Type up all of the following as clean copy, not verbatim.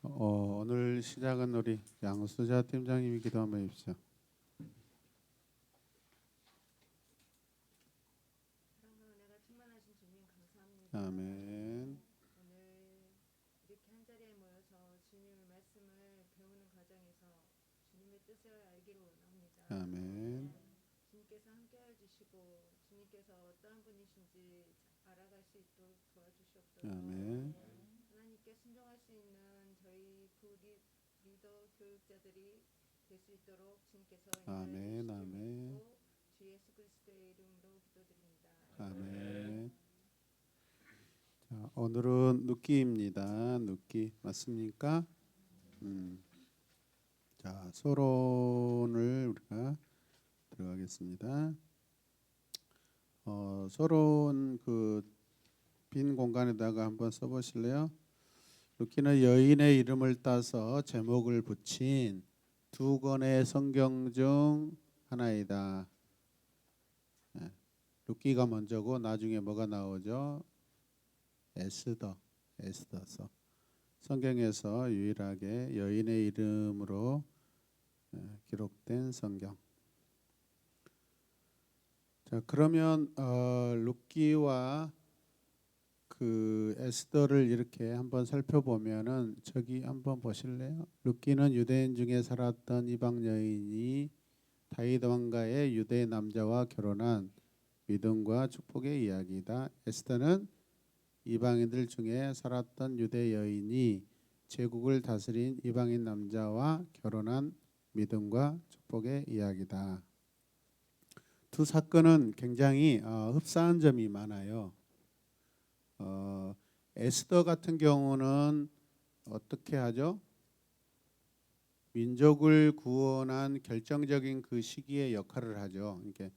오늘 시작은 우리 양수자 팀장님이 기도 한번 해주십시오. 사랑과 은혜가 충만하신 주님 감사합니다. 아멘. 오늘 이렇게 한 자리에 모여서 주님의 말씀을 배우는 과정에서 주님의 뜻을 알기를 원합니다. 아멘. 주님께서 함께해 주시고 주님께서 어떠한 분이신지 알아갈 수 있도록 도와주시옵소서. 아멘. 하나님께 순종할 수 있는 저희 리더 교육자들이 될 수 있도록 주님께서 아멘. 인도해 아멘. 주시옵고 주 예수 그리스도의 이름으로 기도드립니다. 아멘. 자, 오늘은 눕기입니다. 눕기 맞습니까? 자, 서론을 우리가 들어가겠습니다. 서론 빈 공간에다가 한번 써보실래요? 루키는 여인의 이름을 따서 제목을 붙인 두 권의 성경 중 하나이다. 루키가 먼저고 나중에 뭐가 나오죠? 에스더서. 성경에서 유일하게 여인의 이름으로 기록된 성경. 자, 그러면 루키와 그 에스더를 이렇게 한번 살펴보면은 저기 한번 보실래요? 루키는 유대인 중에 살았던 이방 여인이 다윗 왕가의 유대 남자와 결혼한 믿음과 축복의 이야기다. 에스더는 이방인들 중에 살았던 유대 여인이 제국을 다스린 이방인 남자와 결혼한 믿음과 축복의 이야기다. 두 사건은 굉장히 흡사한 점이 많아요. 에스더 같은 경우는 어떻게 하죠? 민족을 구원한 결정적인 그 시기에 역할을 하죠. 그러니까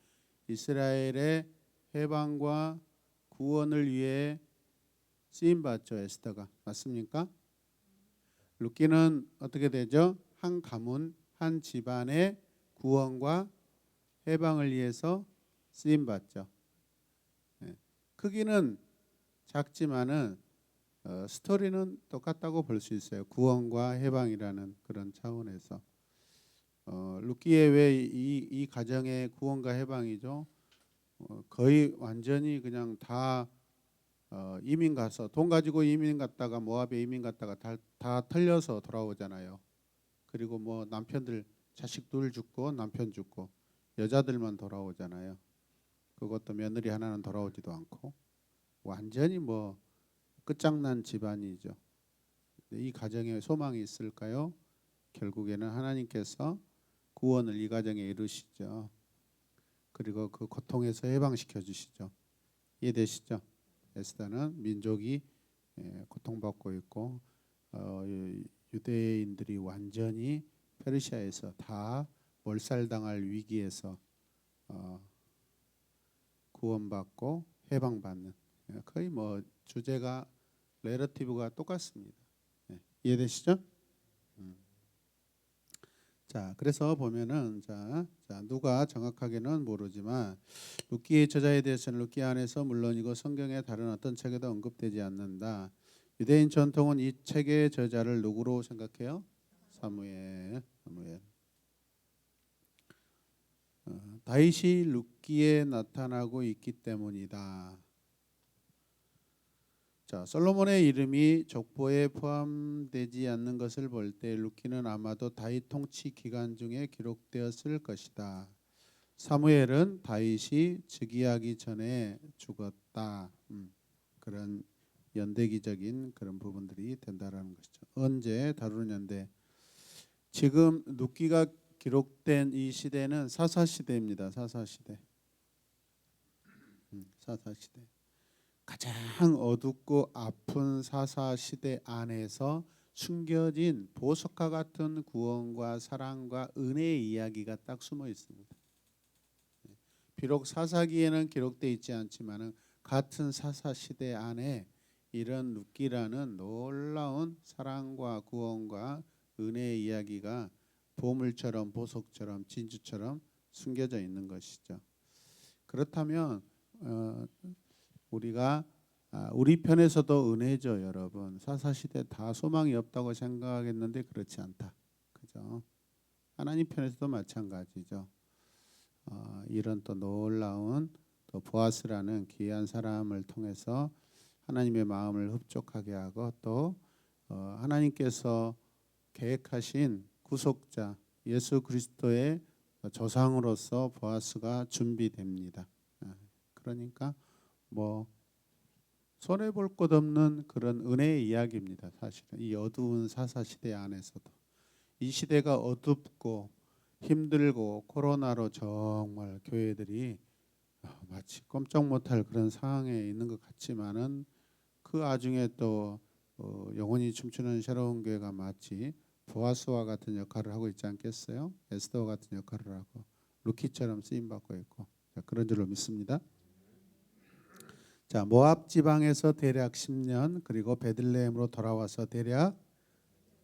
이스라엘의 해방과 구원을 위해 쓰임 받죠. 에스더가 맞습니까? 루키는 어떻게 되죠? 한 가문, 한 집안의 구원과 해방을 위해서 쓰임 받죠. 크기는 작지만은 스토리는 똑같다고 볼 수 있어요. 구원과 해방이라는 그런 차원에서 루키의 왜 이 가정의 구원과 해방이죠. 거의 완전히 그냥 다 이민 가서 돈 가지고 이민 갔다가 모압에 이민 갔다가 다 털려서 돌아오잖아요. 그리고 뭐 남편들 자식 둘 죽고 남편 죽고 여자들만 돌아오잖아요. 그것도 며느리 하나는 돌아오지도 않고 완전히 뭐 끝장난 집안이죠. 이 가정에 소망이 있을까요? 결국에는 하나님께서 구원을 이 가정에 이루시죠. 그리고 그 고통에서 해방시켜 주시죠. 이해되시죠? 에스더는 민족이 고통받고 있고 유대인들이 완전히 페르시아에서 다 몰살당할 위기에서 구원받고 해방받는 거의 뭐 주제가 레러티브가 똑같습니다. 이해되시죠? 자, 그래서 보면은 자 누가 정확하게는 모르지만 루키의 저자에 대해서는 루키 안에서 물론이고 성경의 다른 어떤 책에도 언급되지 않는다. 유대인 전통은 이 책의 저자를 누구로 생각해요? 사무엘. 다윗이 루키에 나타나고 있기 때문이다. 자, 솔로몬의 이름이 족보에 포함되지 않는 것을 볼 때 루키는 아마도 다윗 통치 기간 중에 기록되었을 것이다. 사무엘은 다윗이 즉위하기 전에 죽었다. 그런 연대기적인 그런 부분들이 된다라는 것이죠. 언제 다루는데 지금 루키가 기록된 이 시대는 사사시대입니다. 사사시대. 사사시대. 가장 어둡고 아픈 사사시대 안에서 숨겨진 보석과 같은 구원과 사랑과 은혜의 이야기가 딱 숨어 있습니다. 비록 사사기에는 기록되어 있지 않지만 같은 사사시대 안에 이런 루키라는 놀라운 사랑과 구원과 은혜의 이야기가 보물처럼 보석처럼 진주처럼 숨겨져 있는 것이죠. 그렇다면 우리가 우리 편에서도 은혜죠, 여러분. 사사시대 다 소망이 없다고 생각했는데 그렇지 않다. 그죠? 하나님 편에서도 마찬가지죠. 이런 또 놀라운 또 보아스라는 귀한 사람을 통해서 하나님의 마음을 흡족하게 하고 또 하나님께서 계획하신 구속자 예수 그리스도의 조상으로서 보아스가 준비됩니다. 그러니까 뭐 손해 볼 것 없는 그런 은혜의 이야기입니다. 사실은 이 어두운 사사 시대 안에서도 이 시대가 어둡고 힘들고 코로나로 정말 교회들이 마치 꼼짝 못할 그런 상황에 있는 것 같지만은 그 와중에 또 영혼이 춤추는 새로운 교회가 마치 보아스와 같은 역할을 하고 있지 않겠어요? 에스더와 같은 역할을 하고 루키처럼 쓰임 받고 있고 그런 줄로 믿습니다. 자, 모압 지방에서 대략 10년 그리고 베들레헴으로 돌아와서 대략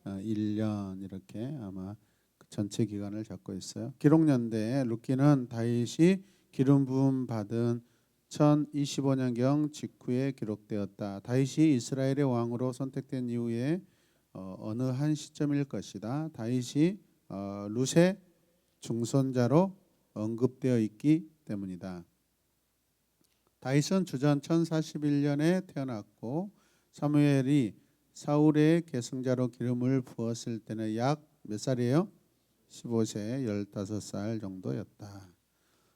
1년 이렇게 아마 그 전체 기간을 잡고 있어요. 기록 연대에 루키는 다윗이 기름 부음 받은 1025년경 직후에 기록되었다. 다윗이 이스라엘의 왕으로 선택된 이후에 어느 한 시점일 것이다. 다윗이 룻의 중손자로 언급되어 있기 때문이다. 다윗은 주전 1041년에 태어났고 사무엘이 사울의 계승자로 기름을 부었을 때는 약 몇 살이에요? 15세, 15살 정도였다.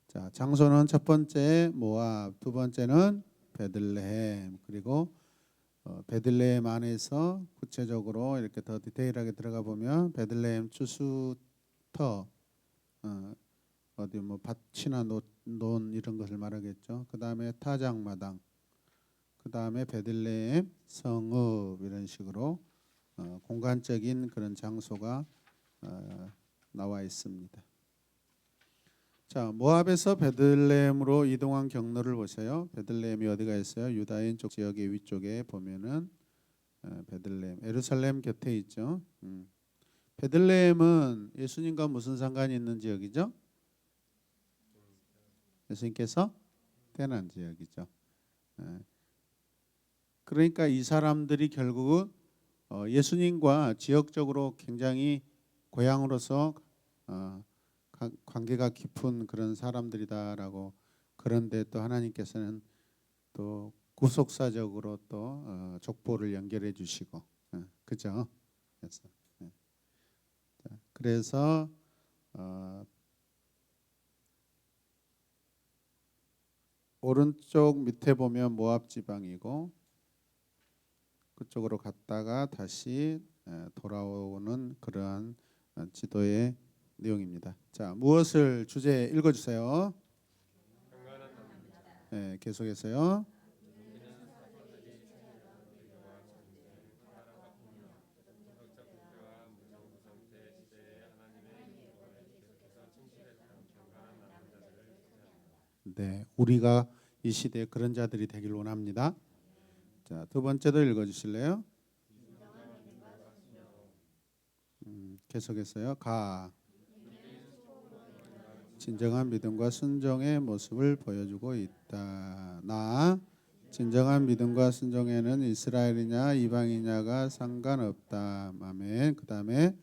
자, 장소는 첫 번째 모압, 두 번째는 베들레헴, 그리고 베들레헴 안에서 구체적으로 이렇게 더 디테일하게 들어가 보면 베들레헴 추수터 어디 뭐 밭이나 논 이런 것을 말하겠죠. 그 다음에 타작마당, 그 다음에 베들레헴 성읍 이런 식으로 공간적인 그런 장소가 나와 있습니다. 자, 모압에서 베들레헴으로 이동한 경로를 보세요. 베들레헴이 어디가 있어요? 유다인 쪽 지역의 위쪽에 보면은 베들레헴, 예루살렘 곁에 있죠. 베들레헴은 예수님과 무슨 상관이 있는 지역이죠? 예수님께서 태어난 지역이죠. 그러니까 이 사람들이 결국은 예수님과 지역적으로 굉장히 고향으로서 관계가 깊은 그런 사람들이다라고. 그런데 또 하나님께서는 또 구속사적으로 또 족보를 연결해 주시고 그죠? 그래서 오른쪽 밑에 보면 모압 지방이고 그쪽으로 갔다가 다시 돌아오는 그러한 지도의 내용입니다. 자, 무엇을 주제 읽어주세요. 네, 계속해서요. 네, 우리가 이 시대에 그런 자들이 되길 원합니다. 자, 두 번째도 읽어주실래요? 계속해서요. 가. 진정한 믿음과 순종의 모습을 보여주고 있다. 나. 진정한 믿음과 순종에는 이스라엘이냐 이방이냐가 상관없다. 아멘. 그 다음에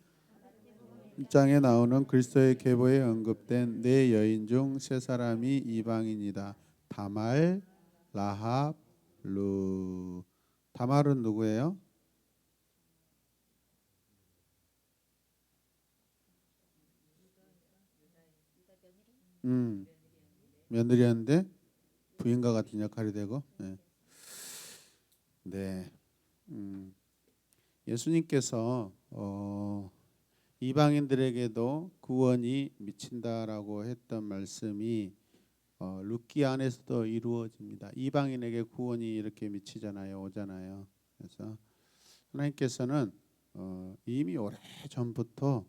1장에 나오는 그리스도의 계보에 언급된 네 여인 중 세 사람이 이방인이다. 다말, 라합, 루. 다말은 누구예요? 며느리였는데 부인과 같은 역할이 되고. 네. 예수님께서 이방인들에게도 구원이 미친다라고 했던 말씀이 룻기 안에서도 이루어집니다. 이방인에게 구원이 이렇게 미치잖아요, 오잖아요. 그래서 하나님께서는 이미 오래 전부터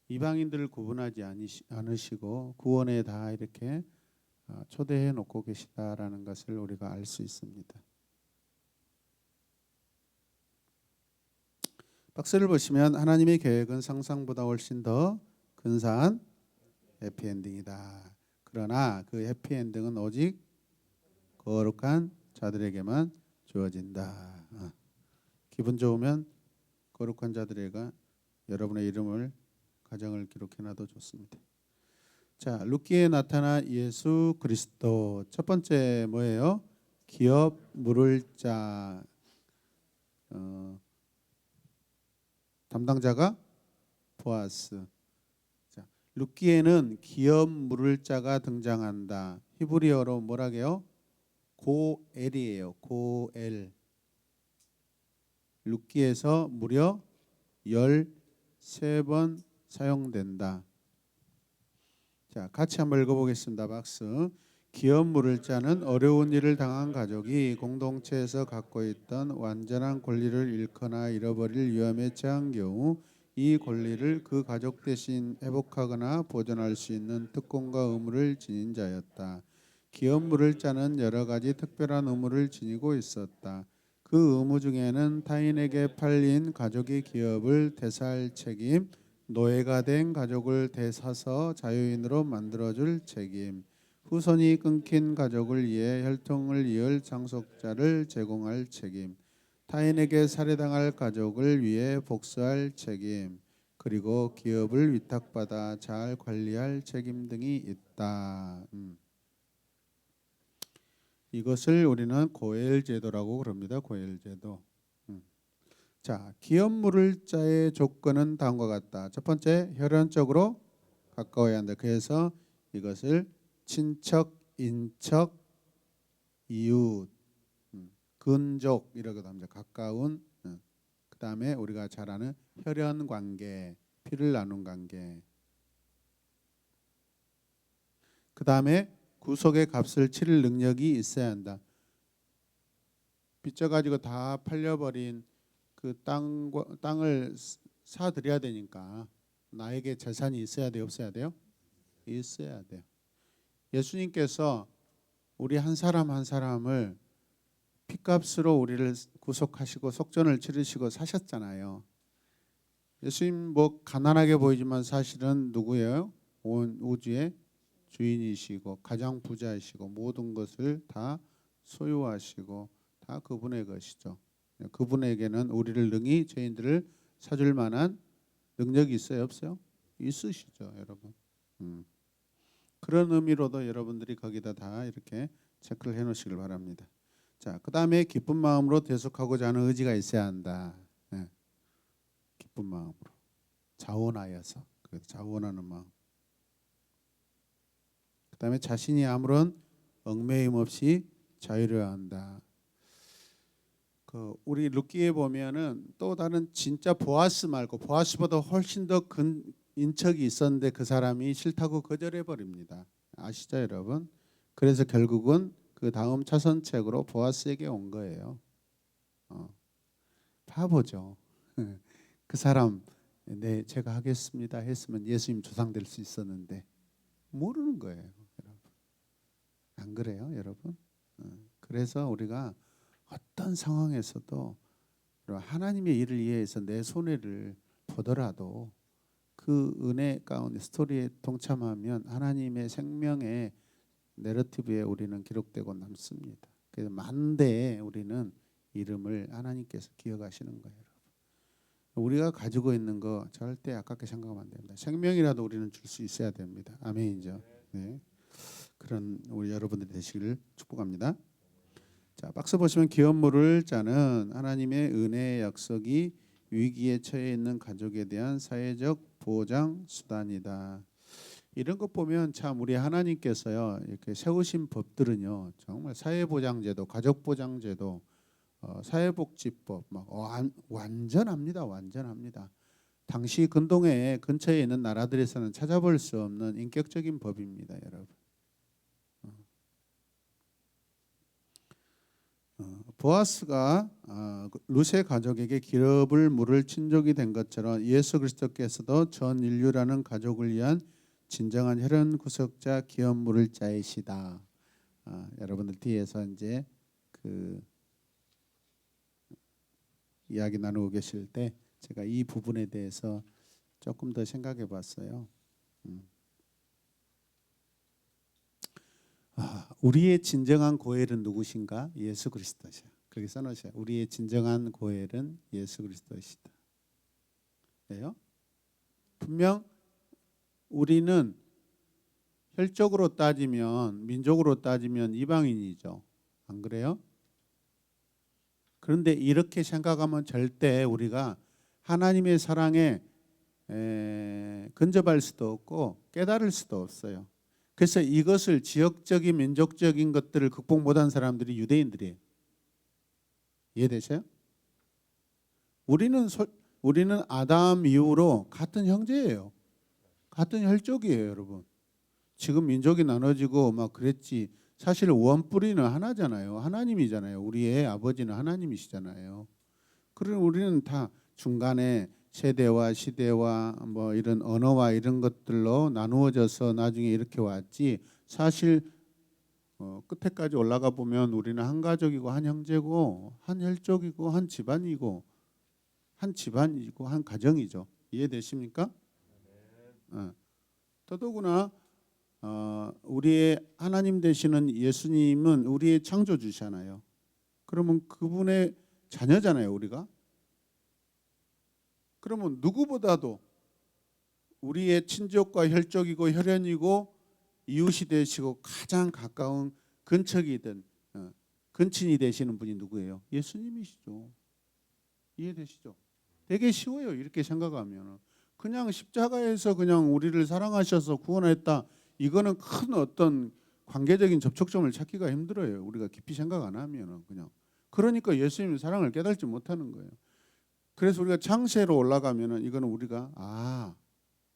이방인들을 구분하지 않으시고 구원에 다 이렇게 초대해 놓고 계시다라는 것을 우리가 알 수 있습니다. 박스를 보시면 하나님의 계획은 상상보다 훨씬 더 근사한 해피엔딩이다. 그러나 그 해피엔딩은 오직 거룩한 자들에게만 주어진다. 기분 좋으면 거룩한 자들에게 여러분의 이름을 가정을 기록해놔도 좋습니다. 자, 룻기에 나타난 예수 그리스도 첫 번째 뭐예요? 기업 물을 자. 담당자가 보아스. 자, 룻기에는 기업 물을 자가 등장한다. 히브리어로 뭐라게요? 고엘이에요. 고엘. 룻기에서 무려 13번 사용된다. 자, 같이 한번 읽어보겠습니다. 박수. 기업 물을 자는 어려운 일을 당한 가족이 공동체에서 갖고 있던 완전한 권리를 잃거나 잃어버릴 위험에 처한 경우 이 권리를 그 가족 대신 회복하거나 보존할 수 있는 특권과 의무를 지닌 자였다. 기업 물을 자는 여러 가지 특별한 의무를 지니고 있었다. 그 의무 중에는 타인에게 팔린 가족의 기업을 되살 책임, 노예가 된 가족을 되사서 자유인으로 만들어줄 책임, 후손이 끊긴 가족을 위해 혈통을 이을 상속자를 제공할 책임, 타인에게 살해당할 가족을 위해 복수할 책임, 그리고 기업을 위탁받아 잘 관리할 책임 등이 있다. 이것을 우리는 고엘 제도라고 그럽니다. 고엘 제도. 자, 기업 물을 자의 조건은 다음과 같다. 첫 번째, 혈연적으로 가까워야 한다. 그래서 이것을 친척, 인척, 이웃, 근족 이라고도 합니다. 가까운. 그 다음에 우리가 잘 아는 혈연 관계, 피를 나눈 관계. 그 다음에 구속의 값을 치를 능력이 있어야 한다. 빚져가지고 다 팔려버린 그 땅을 사드려야 되니까 나에게 재산이 있어야 돼요, 없어야 돼요? 있어야 돼요. 예수님께서 우리 한 사람 한 사람을 핏값으로 우리를 구속하시고 속전을 치르시고 사셨잖아요. 예수님 뭐 가난하게 보이지만 사실은 누구예요? 온 우주의 주인이시고 가장 부자이시고 모든 것을 다 소유하시고 다 그분의 것이죠. 그분에게는 우리를 능히 죄인들을 사줄 만한 능력이 있어요, 없어요? 있으시죠, 여러분. 그런 의미로도 여러분들이 거기다 다 이렇게 체크를 해놓으시길 바랍니다. 자, 그 다음에 기쁜 마음으로 대속하고자 하는 의지가 있어야 한다. 네. 기쁜 마음으로 자원하여서, 자원하는 마음. 그 다음에 자신이 아무런 얽매임 없이 자유로워야 한다. 우리 룻기에 보면은 또 다른 진짜 보아스 말고 보아스보다 훨씬 더 큰 인척이 있었는데 그 사람이 싫다고 거절해 버립니다. 아시죠, 여러분? 그래서 결국은 그 다음 차선책으로 보아스에게 온 거예요. 바보죠. 그 사람 네 제가 하겠습니다 했으면 예수님 조상될 수 있었는데 모르는 거예요, 여러분. 안 그래요, 여러분? 그래서 우리가 어떤 상황에서도 하나님의 일을 위해서 내 손해를 보더라도 그 은혜 가운데 스토리에 동참하면 하나님의 생명의 내러티브에 우리는 기록되고 남습니다. 그래서 만대에 우리는 이름을 하나님께서 기억하시는 거예요. 우리가 가지고 있는 거 절대 아깝게 생각하면 안 됩니다. 생명이라도 우리는 줄 수 있어야 됩니다. 아멘이죠. 네. 그런 우리 여러분들이 되시기를 축복합니다. 자, 박스 보시면 기업 물을 자는 하나님의 은혜의 약속이 위기에 처해 있는 가족에 대한 사회적 보장 수단이다. 이런 것 보면 참 우리 하나님께서요 이렇게 세우신 법들은요 정말 사회보장제도, 가족보장제도, 사회복지법 막 완전합니다, 완전합니다. 당시 근동에 근처에 있는 나라들에서는 찾아볼 수 없는 인격적인 법입니다, 여러분. 보아스가 룻의 가족에게 기업을 물을 친족이 된 것처럼 예수 그리스도께서도 전 인류라는 가족을 위한 진정한 혈연 구속자, 기업 물을 자이시다. 여러분들 뒤에서 이제 그 이야기 나누고 계실 때 제가 이 부분에 대해서 조금 더 생각해 봤어요. 우리의 진정한 고엘은 누구신가? 예수 그리스도시야. 그렇게 써놓으세요. 우리의 진정한 고엘은 예수 그리스도시다. 예요? 분명 우리는 혈적으로 따지면, 민족으로 따지면 이방인이죠. 안 그래요? 그런데 이렇게 생각하면 절대 우리가 하나님의 사랑에 근접할 수도 없고 깨달을 수도 없어요. 그래서 이것을 지역적인 민족적인 것들을 극복 못한 사람들이 유대인들이에요. 이해되세요? 우리는 아담 이후로 같은 형제예요. 같은 혈족이에요, 여러분. 지금 민족이 나눠지고 막 그랬지. 사실 원뿌리는 하나잖아요. 하나님이잖아요. 우리의 아버지는 하나님이시잖아요. 그럼 우리는 다 중간에 세대와 시대와 뭐 이런 언어와 이런 것들로 나누어져서 나중에 이렇게 왔지. 사실 끝에까지 올라가 보면 우리는 한 가족이고 한 형제고 한 혈족이고 한 집안이고 한 가정이죠. 이해되십니까? 더더구나 우리의 하나님 되시는 예수님은 우리의 창조주잖아요. 그러면 그분의 자녀잖아요, 우리가. 그러면 누구보다도 우리의 친족과 혈족이고 혈연이고 이웃이 되시고 가장 가까운 근척이든 근친이 되시는 분이 누구예요? 예수님이시죠. 이해되시죠? 되게 쉬워요. 이렇게 생각하면 그냥 십자가에서 그냥 우리를 사랑하셔서 구원했다. 이거는 큰 어떤 관계적인 접촉점을 찾기가 힘들어요. 우리가 깊이 생각 안 하면 그냥. 그러니까 예수님의 사랑을 깨닫지 못하는 거예요. 그래서 우리가 창세로 올라가면은 이거는 우리가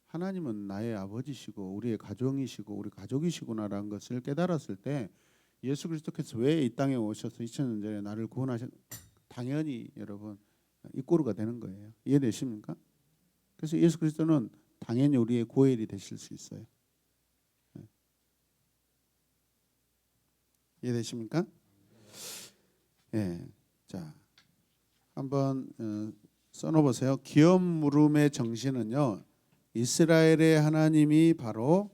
하나님은 나의 아버지시고 우리의 가정이시고 우리 가족이시구나라는 것을 깨달았을 때 예수 그리스도께서 왜 이 땅에 오셔서 2000년 전에 나를 구원하셨 당연히 여러분 입고루가 되는 거예요. 이해되십니까? 그래서 예수 그리스도는 당연히 우리의 고엘이 되실 수 있어요. 이해되십니까? 예. 자, 한번 써놓으세요. 기업 물음의 정신은요, 이스라엘의 하나님이 바로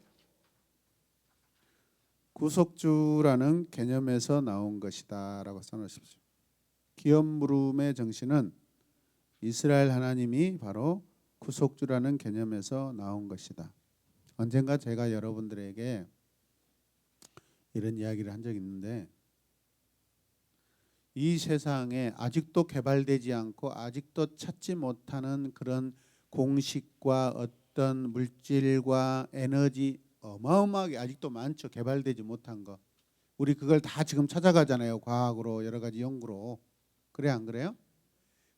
구속주라는 개념에서 나온 것이다라고 써놓으십시오. 기업 물음의 정신은 이스라엘 하나님이 바로 구속주라는 개념에서 나온 것이다. 언젠가 제가 여러분들에게 이런 이야기를 한 적이 있는데 이 세상에 아직도 개발되지 않고 아직도 찾지 못하는 그런 공식과 어떤 물질과 에너지 어마어마하게 아직도 많죠. 개발되지 못한 거. 우리 그걸 다 지금 찾아가잖아요. 과학으로 여러 가지 연구로. 그래 안 그래요?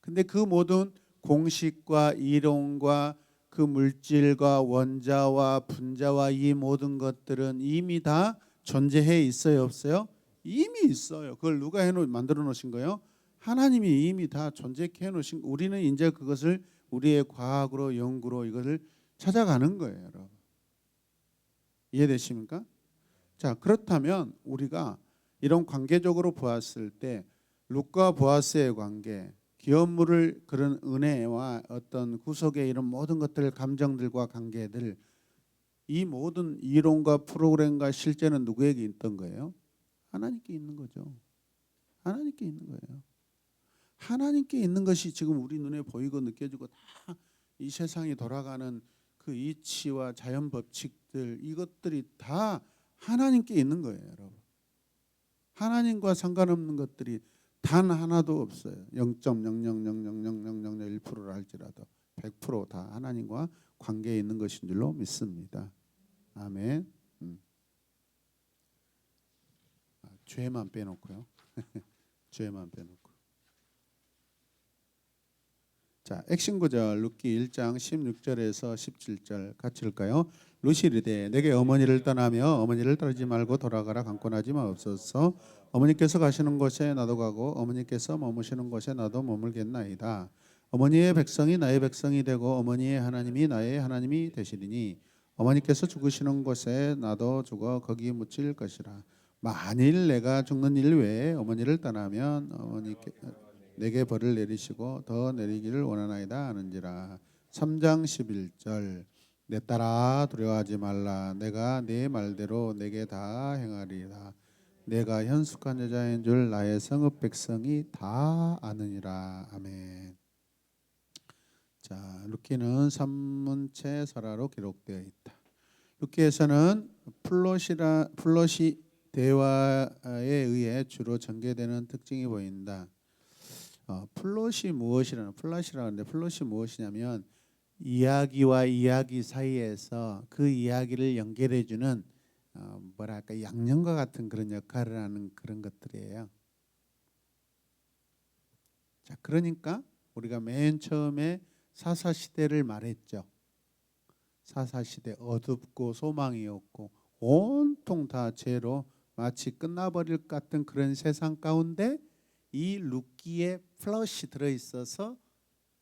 근데 그 모든 공식과 이론과 그 물질과 원자와 분자와 이 모든 것들은 이미 다 존재해 있어요, 없어요? 이미 있어요. 그걸 누가 만들어 놓으신 거예요? 하나님이 이미 다 존재케 해 놓으신 거. 우리는 이제 그것을 우리의 과학으로 연구로 이것을 찾아가는 거예요, 여러분. 이해되십니까? 자, 그렇다면 우리가 이런 관계적으로 보았을 때 룻과 보아스의 관계, 기업물을 그런 은혜와 어떤 구속의 이런 모든 것들, 감정들과 관계들, 이 모든 이론과 프로그램과 실제는 누구에게 있던 거예요? 하나님께 있는 거죠. 하나님께 있는 거예요. 하나님께 있는 것이 지금 우리 눈에 보이고 느껴지고 다 이 세상이 돌아가는 그 이치와 자연 법칙들, 이것들이 다 하나님께 있는 거예요, 여러분. 하나님과 상관없는 것들이 단 하나도 없어요. 0.0000001%를 할지라도 100%다 하나님과 관계에 있는 것인 줄로 믿습니다. 아멘. 죄만 빼놓고요. 죄만 빼놓고. 자, 액션 구절 룻기 1장 16절에서 17절 같이 읽을까요? 룻이 이르되 내게 어머니를 떠나며 어머니를 따르지 말고 돌아가라. 강권하지 마옵소서. 어머니께서 가시는 곳에 나도 가고 어머니께서 머무시는 곳에 나도 머물겠나이다. 어머니의 백성이 나의 백성이 되고 어머니의 하나님이 나의 하나님이 되시리니 어머니께서 죽으시는 곳에 나도 죽어 거기 묻힐 것이라. 만일 내가 죽는 일 외에 어머니를 떠나면 어머니께 내게 벌을 내리시고 더 내리기를 원하나이다 하는지라. 3장 11절 내 딸아 두려워하지 말라. 내가 네 말대로 내게 다 행하리라. 내가 현숙한 여자인 줄 나의 성읍 백성이 다 아느니라. 아멘. 자, 룻기는 산문체 설화로 기록되어 있다. 룻기에서는 플롯이 대화에 의해 주로 전개되는 특징이 보인다. 플롯이라고 하는데 플롯이 무엇이냐면 이야기와 이야기 사이에서 그 이야기를 연결해주는 뭐랄까 양념과 같은 그런 역할을 하는 그런 것들이에요. 자, 그러니까 우리가 맨 처음에 사사시대를 말했죠. 사사시대 어둡고 소망이 없고 온통 다 죄로 마치 끝나버릴 것 같은 그런 세상 가운데 이 룻기에 플롯이 들어있어서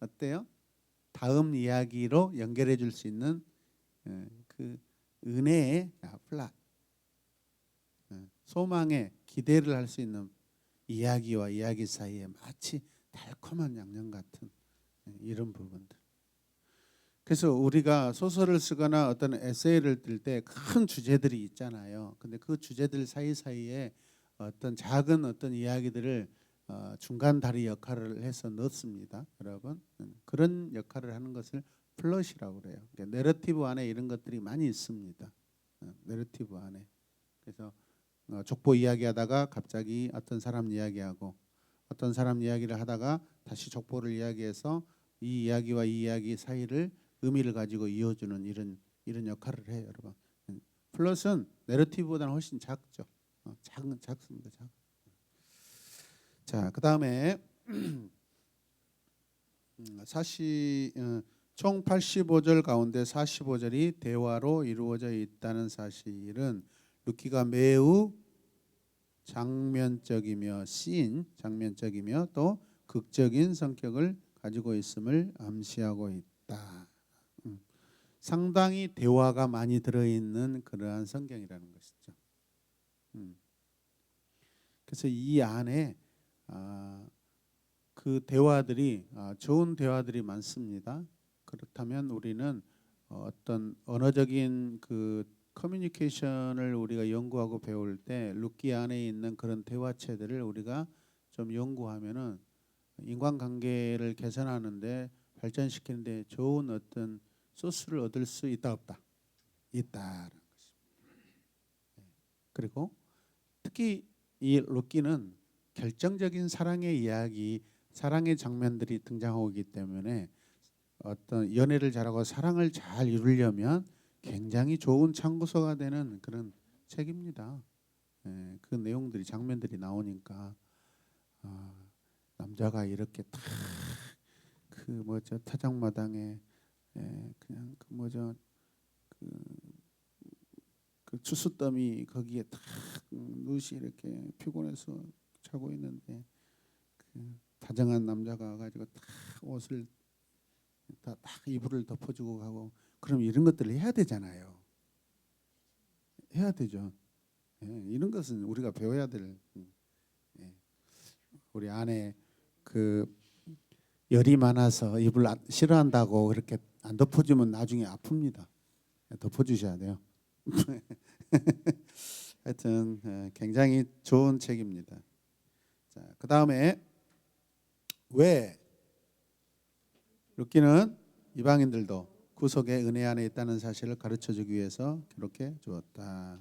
어때요? 다음 이야기로 연결해 줄 수 있는 그 은혜의 플랫, 소망의 기대를 할 수 있는 이야기와 이야기 사이에 마치 달콤한 양념 같은 이런 부분들. 그래서 우리가 소설을 쓰거나 어떤 에세이를 뜰 때 큰 주제들이 있잖아요. 근데 그 주제들 사이사이에 어떤 작은 어떤 이야기들을 중간 다리 역할을 해서 넣습니다, 여러분. 그런 역할을 하는 것을 플롯이라고 그래요. 그러니까 내러티브 안에 이런 것들이 많이 있습니다. 내러티브 안에. 그래서 족보 이야기하다가 갑자기 어떤 사람 이야기하고 어떤 사람 이야기를 하다가 다시 족보를 이야기해서 이 이야기와 이 이야기 사이를 의미를 가지고 이어주는 이런 역할을 해요, 여러분. 플롯은 내러티브보다는 훨씬 작죠. 작습니다. 자, 그 다음에 총 85절 가운데 45절이 대화로 이루어져 있다는 사실은 룻기가 매우 장면적이며 또 극적인 성격을 가지고 있음을 암시하고 있다. 상당히 대화가 많이 들어있는 그러한 성경이라는 것이죠. 그래서 이 안에 그 대화들이 좋은 대화들이 많습니다. 그렇다면 우리는 어떤 언어적인 그 커뮤니케이션을 우리가 연구하고 배울 때 룻기 안에 있는 그런 대화체들을 우리가 좀 연구하면은 인간관계를 개선하는데 발전시키는데 좋은 어떤 소스를 얻을 수 있다 없다? 있다라는 것입니다. 그리고 특히 이 룻기는 결정적인 사랑의 이야기, 사랑의 장면들이 등장하고 있기 때문에 어떤 연애를 잘하고 사랑을 잘 이루려면 굉장히 좋은 참고서가 되는 그런 책입니다. 그 내용들이 장면들이 나오니까 남자가 이렇게 딱 그 뭐죠 타작마당에 그냥 그 뭐죠 그 추수더미 거기에 딱 누시 이렇게 피곤해서 자고 있는데 그 다정한 남자가 가지고 딱 옷을 딱 이불을 덮어주고 가고 그럼 이런 것들을 해야 되잖아요. 해야 되죠. 이런 것은 우리가 배워야 될 우리 안에 그 열이 많아서 이불 싫어한다고 그렇게 안 덮어주면 나중에 아픕니다. 덮어주셔야 돼요. 하여튼 굉장히 좋은 책입니다. 자, 그 다음에 왜 룻기는 이방인들도 구속의 은혜 안에 있다는 사실을 가르쳐주기 위해서 기록해 주었다.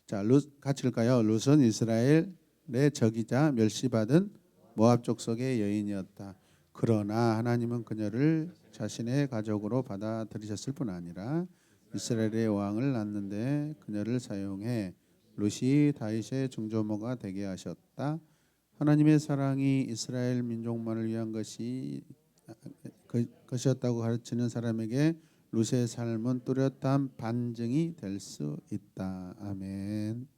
자, 같이 읽을까요? 룻은 이스라엘의 적이자 멸시받은 모압 족속의 여인이었다. 그러나 하나님은 그녀를 자신의 가족으로 받아들이셨을 뿐 아니라 이스라엘의 왕을 낳는데 그녀를 사용해 룻이 다윗의 중조모가 되게 하셨다. 하나님의 사랑이 이스라엘 민족만을 위한 것이었다고 가르치는 사람에게 룻의 삶은 뚜렷한 반증이 될 수 있다. 아멘.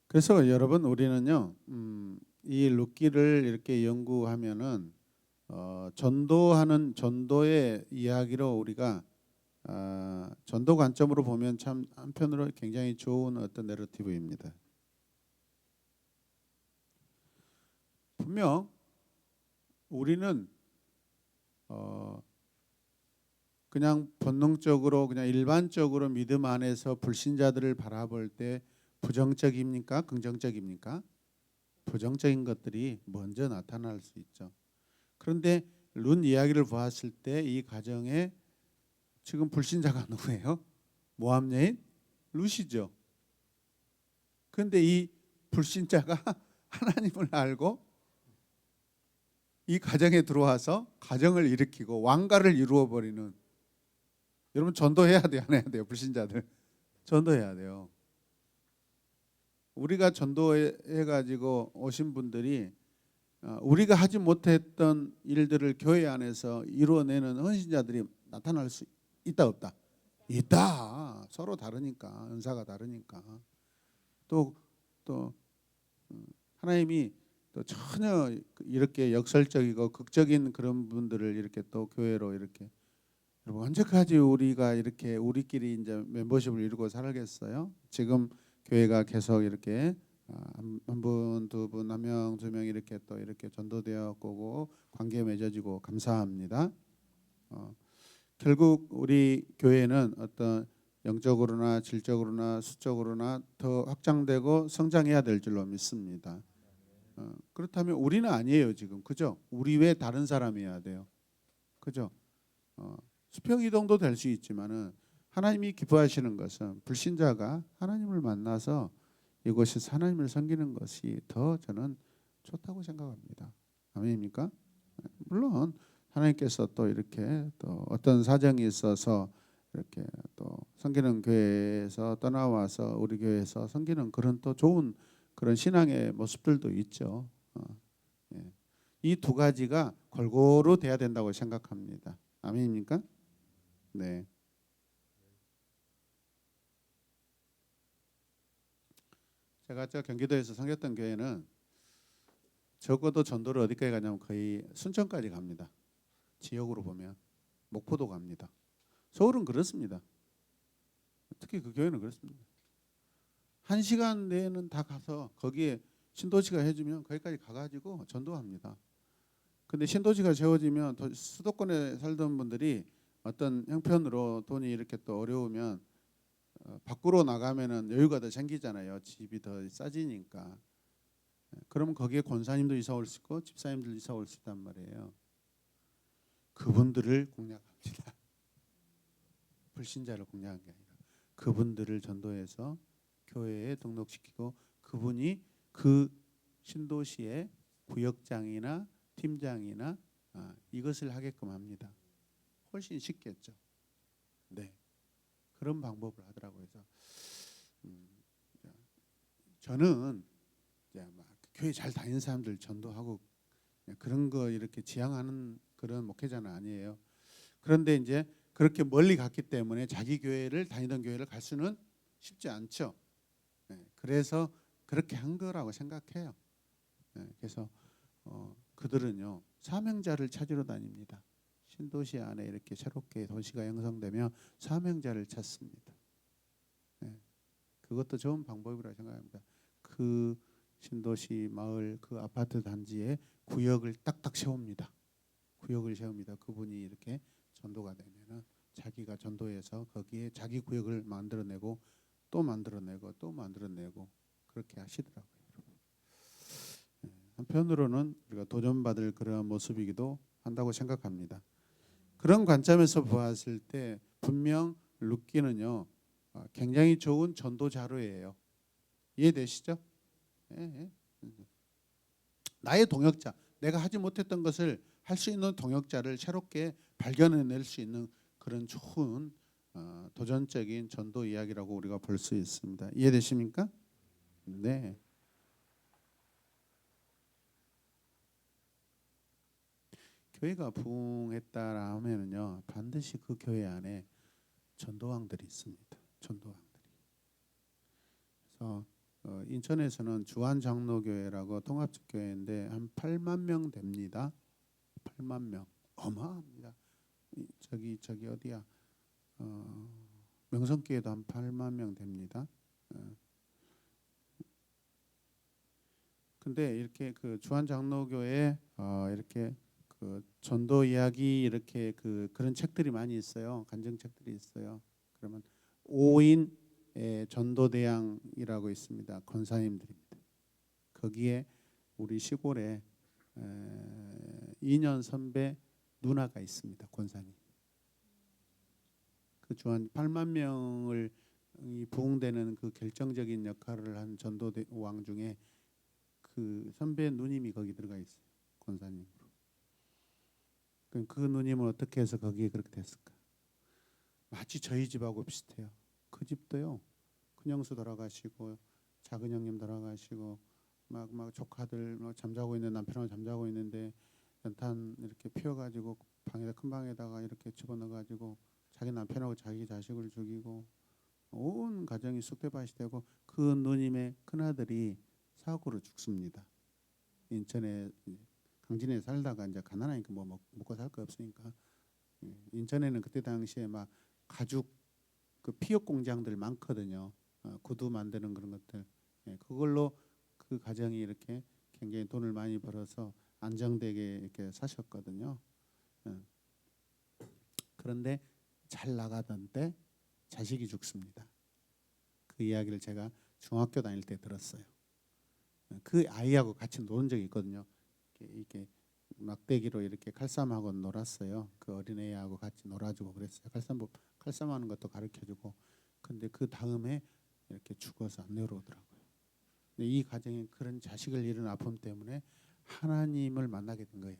그래서 여러분 우리는요, 이 룻기를 이렇게 연구하면은 전도의 이야기로 우리가 전도 관점으로 보면 참 한편으로 굉장히 좋은 어떤 내러티브입니다. 분명 우리는 그냥 본능적으로 그냥 일반적으로 믿음 안에서 불신자들을 바라볼 때 부정적입니까? 긍정적입니까? 부정적인 것들이 먼저 나타날 수 있죠. 그런데 룬 이야기를 보았을 때 이 가정에 지금 불신자가 누구예요? 모함 여인 룻이죠. 그런데 이 불신자가 하나님을 알고 이 가정에 들어와서 가정을 일으키고 왕가를 이루어 버리는, 여러분 전도해야 돼요, 안 해야 돼요? 불신자들 전도해야 돼요. 우리가 전도해 가지고 오신 분들이 우리가 하지 못했던 일들을 교회 안에서 이루어내는 헌신자들이 나타날 수 있다 없다? 있다. 서로 다르니까, 은사가 다르니까. 또 하나님이 또 전혀 이렇게 역설적이고 극적인 그런 분들을 이렇게 또 교회로 이렇게, 여러분 언제까지 우리가 이렇게 우리끼리 이제 멤버십을 이루고 살겠어요? 지금 교회가 계속 이렇게 한 분, 두 분, 한 명, 두 명 이렇게 또 이렇게 전도되었고 관계 맺어지고 감사합니다. 결국 우리 교회는 어떤 영적으로나 질적으로나 수적으로나 더 확장되고 성장해야 될 줄로 믿습니다. 그렇다면 우리는 아니에요 지금, 그죠? 우리 외에 다른 사람이어야 돼요, 그죠? 수평 이동도 될 수 있지만은 하나님이 기뻐하시는 것은 불신자가 하나님을 만나서 이곳에서 하나님을 섬기는 것이 더 저는 좋다고 생각합니다. 아멘입니까? 물론 하나님께서 또 이렇게 또 어떤 사정이 있어서 이렇게 또 섬기는 교회에서 떠나와서 우리 교회에서 섬기는 그런 또 좋은 그런 신앙의 모습들도 있죠. 예. 이 두 가지가 골고루 돼야 된다고 생각합니다. 아멘입니까? 네. 제가 저 경기도에서 섬겼던 교회는 적어도 전도를 어디까지 가냐면 거의 순천까지 갑니다. 지역으로 보면 목포도 갑니다. 서울은 그렇습니다. 특히 그 교회는 그렇습니다. 1시간 내에는 다 가서 거기에 신도시가 해주면 거기까지 가가지고 전도합니다. 근데 신도시가 세워지면 수도권에 살던 분들이 어떤 형편으로 돈이 이렇게 또 어려우면 밖으로 나가면은 여유가 더 생기잖아요. 집이 더 싸지니까. 그러면 거기에 권사님도 이사 올 수 있고 집사님들 이사 올 수 있단 말이에요. 그분들을 공략합니다. 불신자를 공략한 게 아니라 그분들을 전도해서 교회에 등록시키고 그분이 그 신도시의 구역장이나 팀장이나 이것을 하게끔 합니다. 훨씬 쉽겠죠. 네, 그런 방법을 하더라고요. 그래서 저는 이제 막 교회 잘 다니는 사람들 전도하고 그런 거 이렇게 지향하는 그런 목회자는 아니에요. 그런데 이제 그렇게 멀리 갔기 때문에 자기 교회를 다니던 교회를 갈 수는 쉽지 않죠. 그래서 그렇게 한 거라고 생각해요. 그래서 그들은요 사명자를 찾으러 다닙니다. 신도시 안에 이렇게 새롭게 도시가 형성되면 사명자를 찾습니다. 그것도 좋은 방법이라고 생각합니다. 그 신도시 마을 그 아파트 단지에 구역을 딱딱 세웁니다. 구역을 세웁니다. 그분이 이렇게 전도가 되면은 자기가 전도해서 거기에 자기 구역을 만들어내고 또 만들어내고 또 만들어내고 그렇게 하시더라고요. 한편으로는 우리가 도전받을 그런 모습이기도 한다고 생각합니다. 그런 관점에서 보았을 때 분명 룻기는요 굉장히 좋은 전도 자료예요. 이해되시죠? 예. 나의 동역자, 내가 하지 못했던 것을 할 수 있는 동역자를 새롭게 발견해낼 수 있는 그런 좋은 도전적인 전도 이야기라고 우리가 볼 수 있습니다. 이해되십니까? 네. 교회가 부흥했다라 하면은요 반드시 그 교회 안에 전도왕들이 있습니다. 전도왕들이. 그래서 인천에서는 주한장로교회라고 통합적 교회인데 한 8만 명 됩니다. 8만 명 어마합니다. 저기 어디야? 명성교회도 한 8만 명 됩니다. 근데 이렇게 그 주한장로교회 이렇게 그 전도 이야기 이렇게 그런 책들이 많이 있어요. 간증책들이 있어요. 그러면 5인 전도대왕이라고 있습니다. 권사님들입니다. 거기에 우리 시골에 2년 선배 누나가 있습니다. 권사님. 그 주한 8만 명을 부흥되는 그 결정적인 역할을 한 전도왕 중에 그 선배 누님이 거기 들어가 있어요. 권사님으로. 그 누님은 어떻게 해서 거기에 그렇게 됐을까? 마치 저희 집하고 비슷해요. 그 집도요. 큰형수 돌아가시고 작은 형님 돌아가시고 막 조카들 잠자고 있는 남편하고 잠자고 있는데 연탄 이렇게 피워가지고 방에다 큰 방에다가 이렇게 집어넣어가지고 자기 남편하고 자기 자식을 죽이고 온 가정이 쑥대밭이 되고 그 누님의 큰아들이 사고로 죽습니다. 인천에 강진에 살다가 이제 가난하니까 뭐 먹고 살 거 없으니까 인천에는 그때 당시에 막 가죽 그 피혁 공장들 많거든요. 구두 만드는 그런 것들. 그걸로 그 가정이 이렇게 굉장히 돈을 많이 벌어서 안정되게 이렇게 사셨거든요. 그런데 잘 나가던 때 자식이 죽습니다. 그 이야기를 제가 중학교 다닐 때 들었어요. 그 아이하고 같이 노는 적이 있거든요. 이렇게 막대기로 이렇게 칼싸움하고 놀았어요. 그 어린애하고 같이 놀아주고 그랬어요. 칼싸움하는 것도 가르쳐주고. 근데 그 다음에 이렇게 죽어서 안 내려오더라고요. 근데 이 가정에 그런 자식을 잃은 아픔 때문에 하나님을 만나게 된 거예요.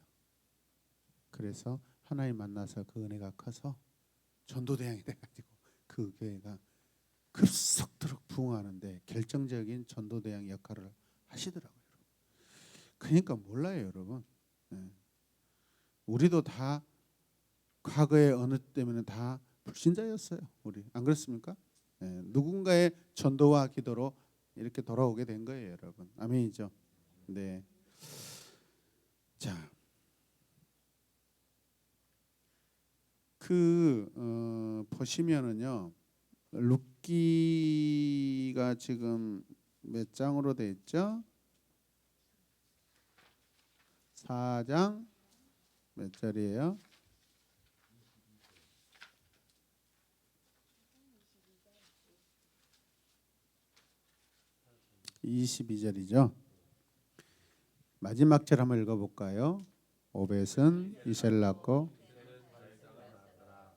그래서 하나님 만나서 그 은혜가 커서 전도대왕이 돼가지고 그 교회가 급속도로 부흥하는데 결정적인 전도대왕 역할을 하시더라고요. 그러니까 몰라요, 여러분. 우리도 다 과거에 어느 때문에 다 불신자였어요. 우리 안 그렇습니까? 누군가의 전도와 기도로 이렇게 돌아오게 된 거예요, 여러분. 아멘이죠. 네. 자, 보시면은요, 룻기가 지금 몇 장으로 돼 있죠? 4장 몇 절이에요? 22절이죠. 마지막 절 한번 읽어볼까요? 오벳은 이셀 낳고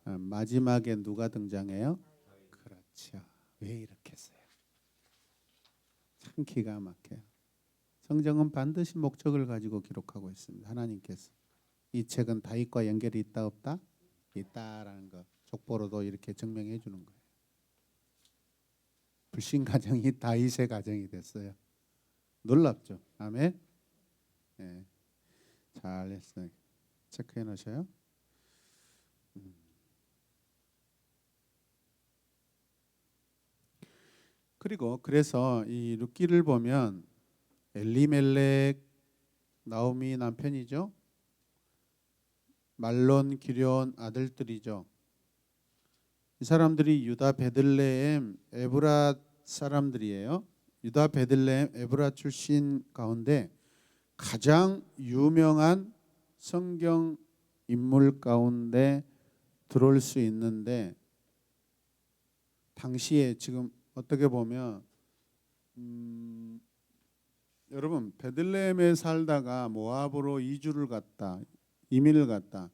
마지막에 누가 등장해요? 그렇죠. 왜 이렇게 했어요? 참 기가 막혀요. 성경은 반드시 목적을 가지고 기록하고 있습니다. 하나님께서 이 책은 다윗과 연결이 있다 없다? 있다라는 거 족보로도 이렇게 증명해 주는 거예요. 불신 가정이 다윗의 가정이 됐어요. 놀랍죠? 아멘. 네. 잘했어요. 체크해 놓으셔요. 그래서 이 룻기를 보면 엘리멜렉 나오미 남편이죠. 말론 기럨 아들들이죠. 이 사람들이 유다 베들레헴 에브라 사람들이에요. 유다 베들레헴 에브라 출신 가운데 가장 유명한 성경 인물 가운데 들어올 수 있는데 당시에 지금 어떻게 보면 여러분 베들레헴에 살다가 모압으로 이주를 갔다 이민을 갔다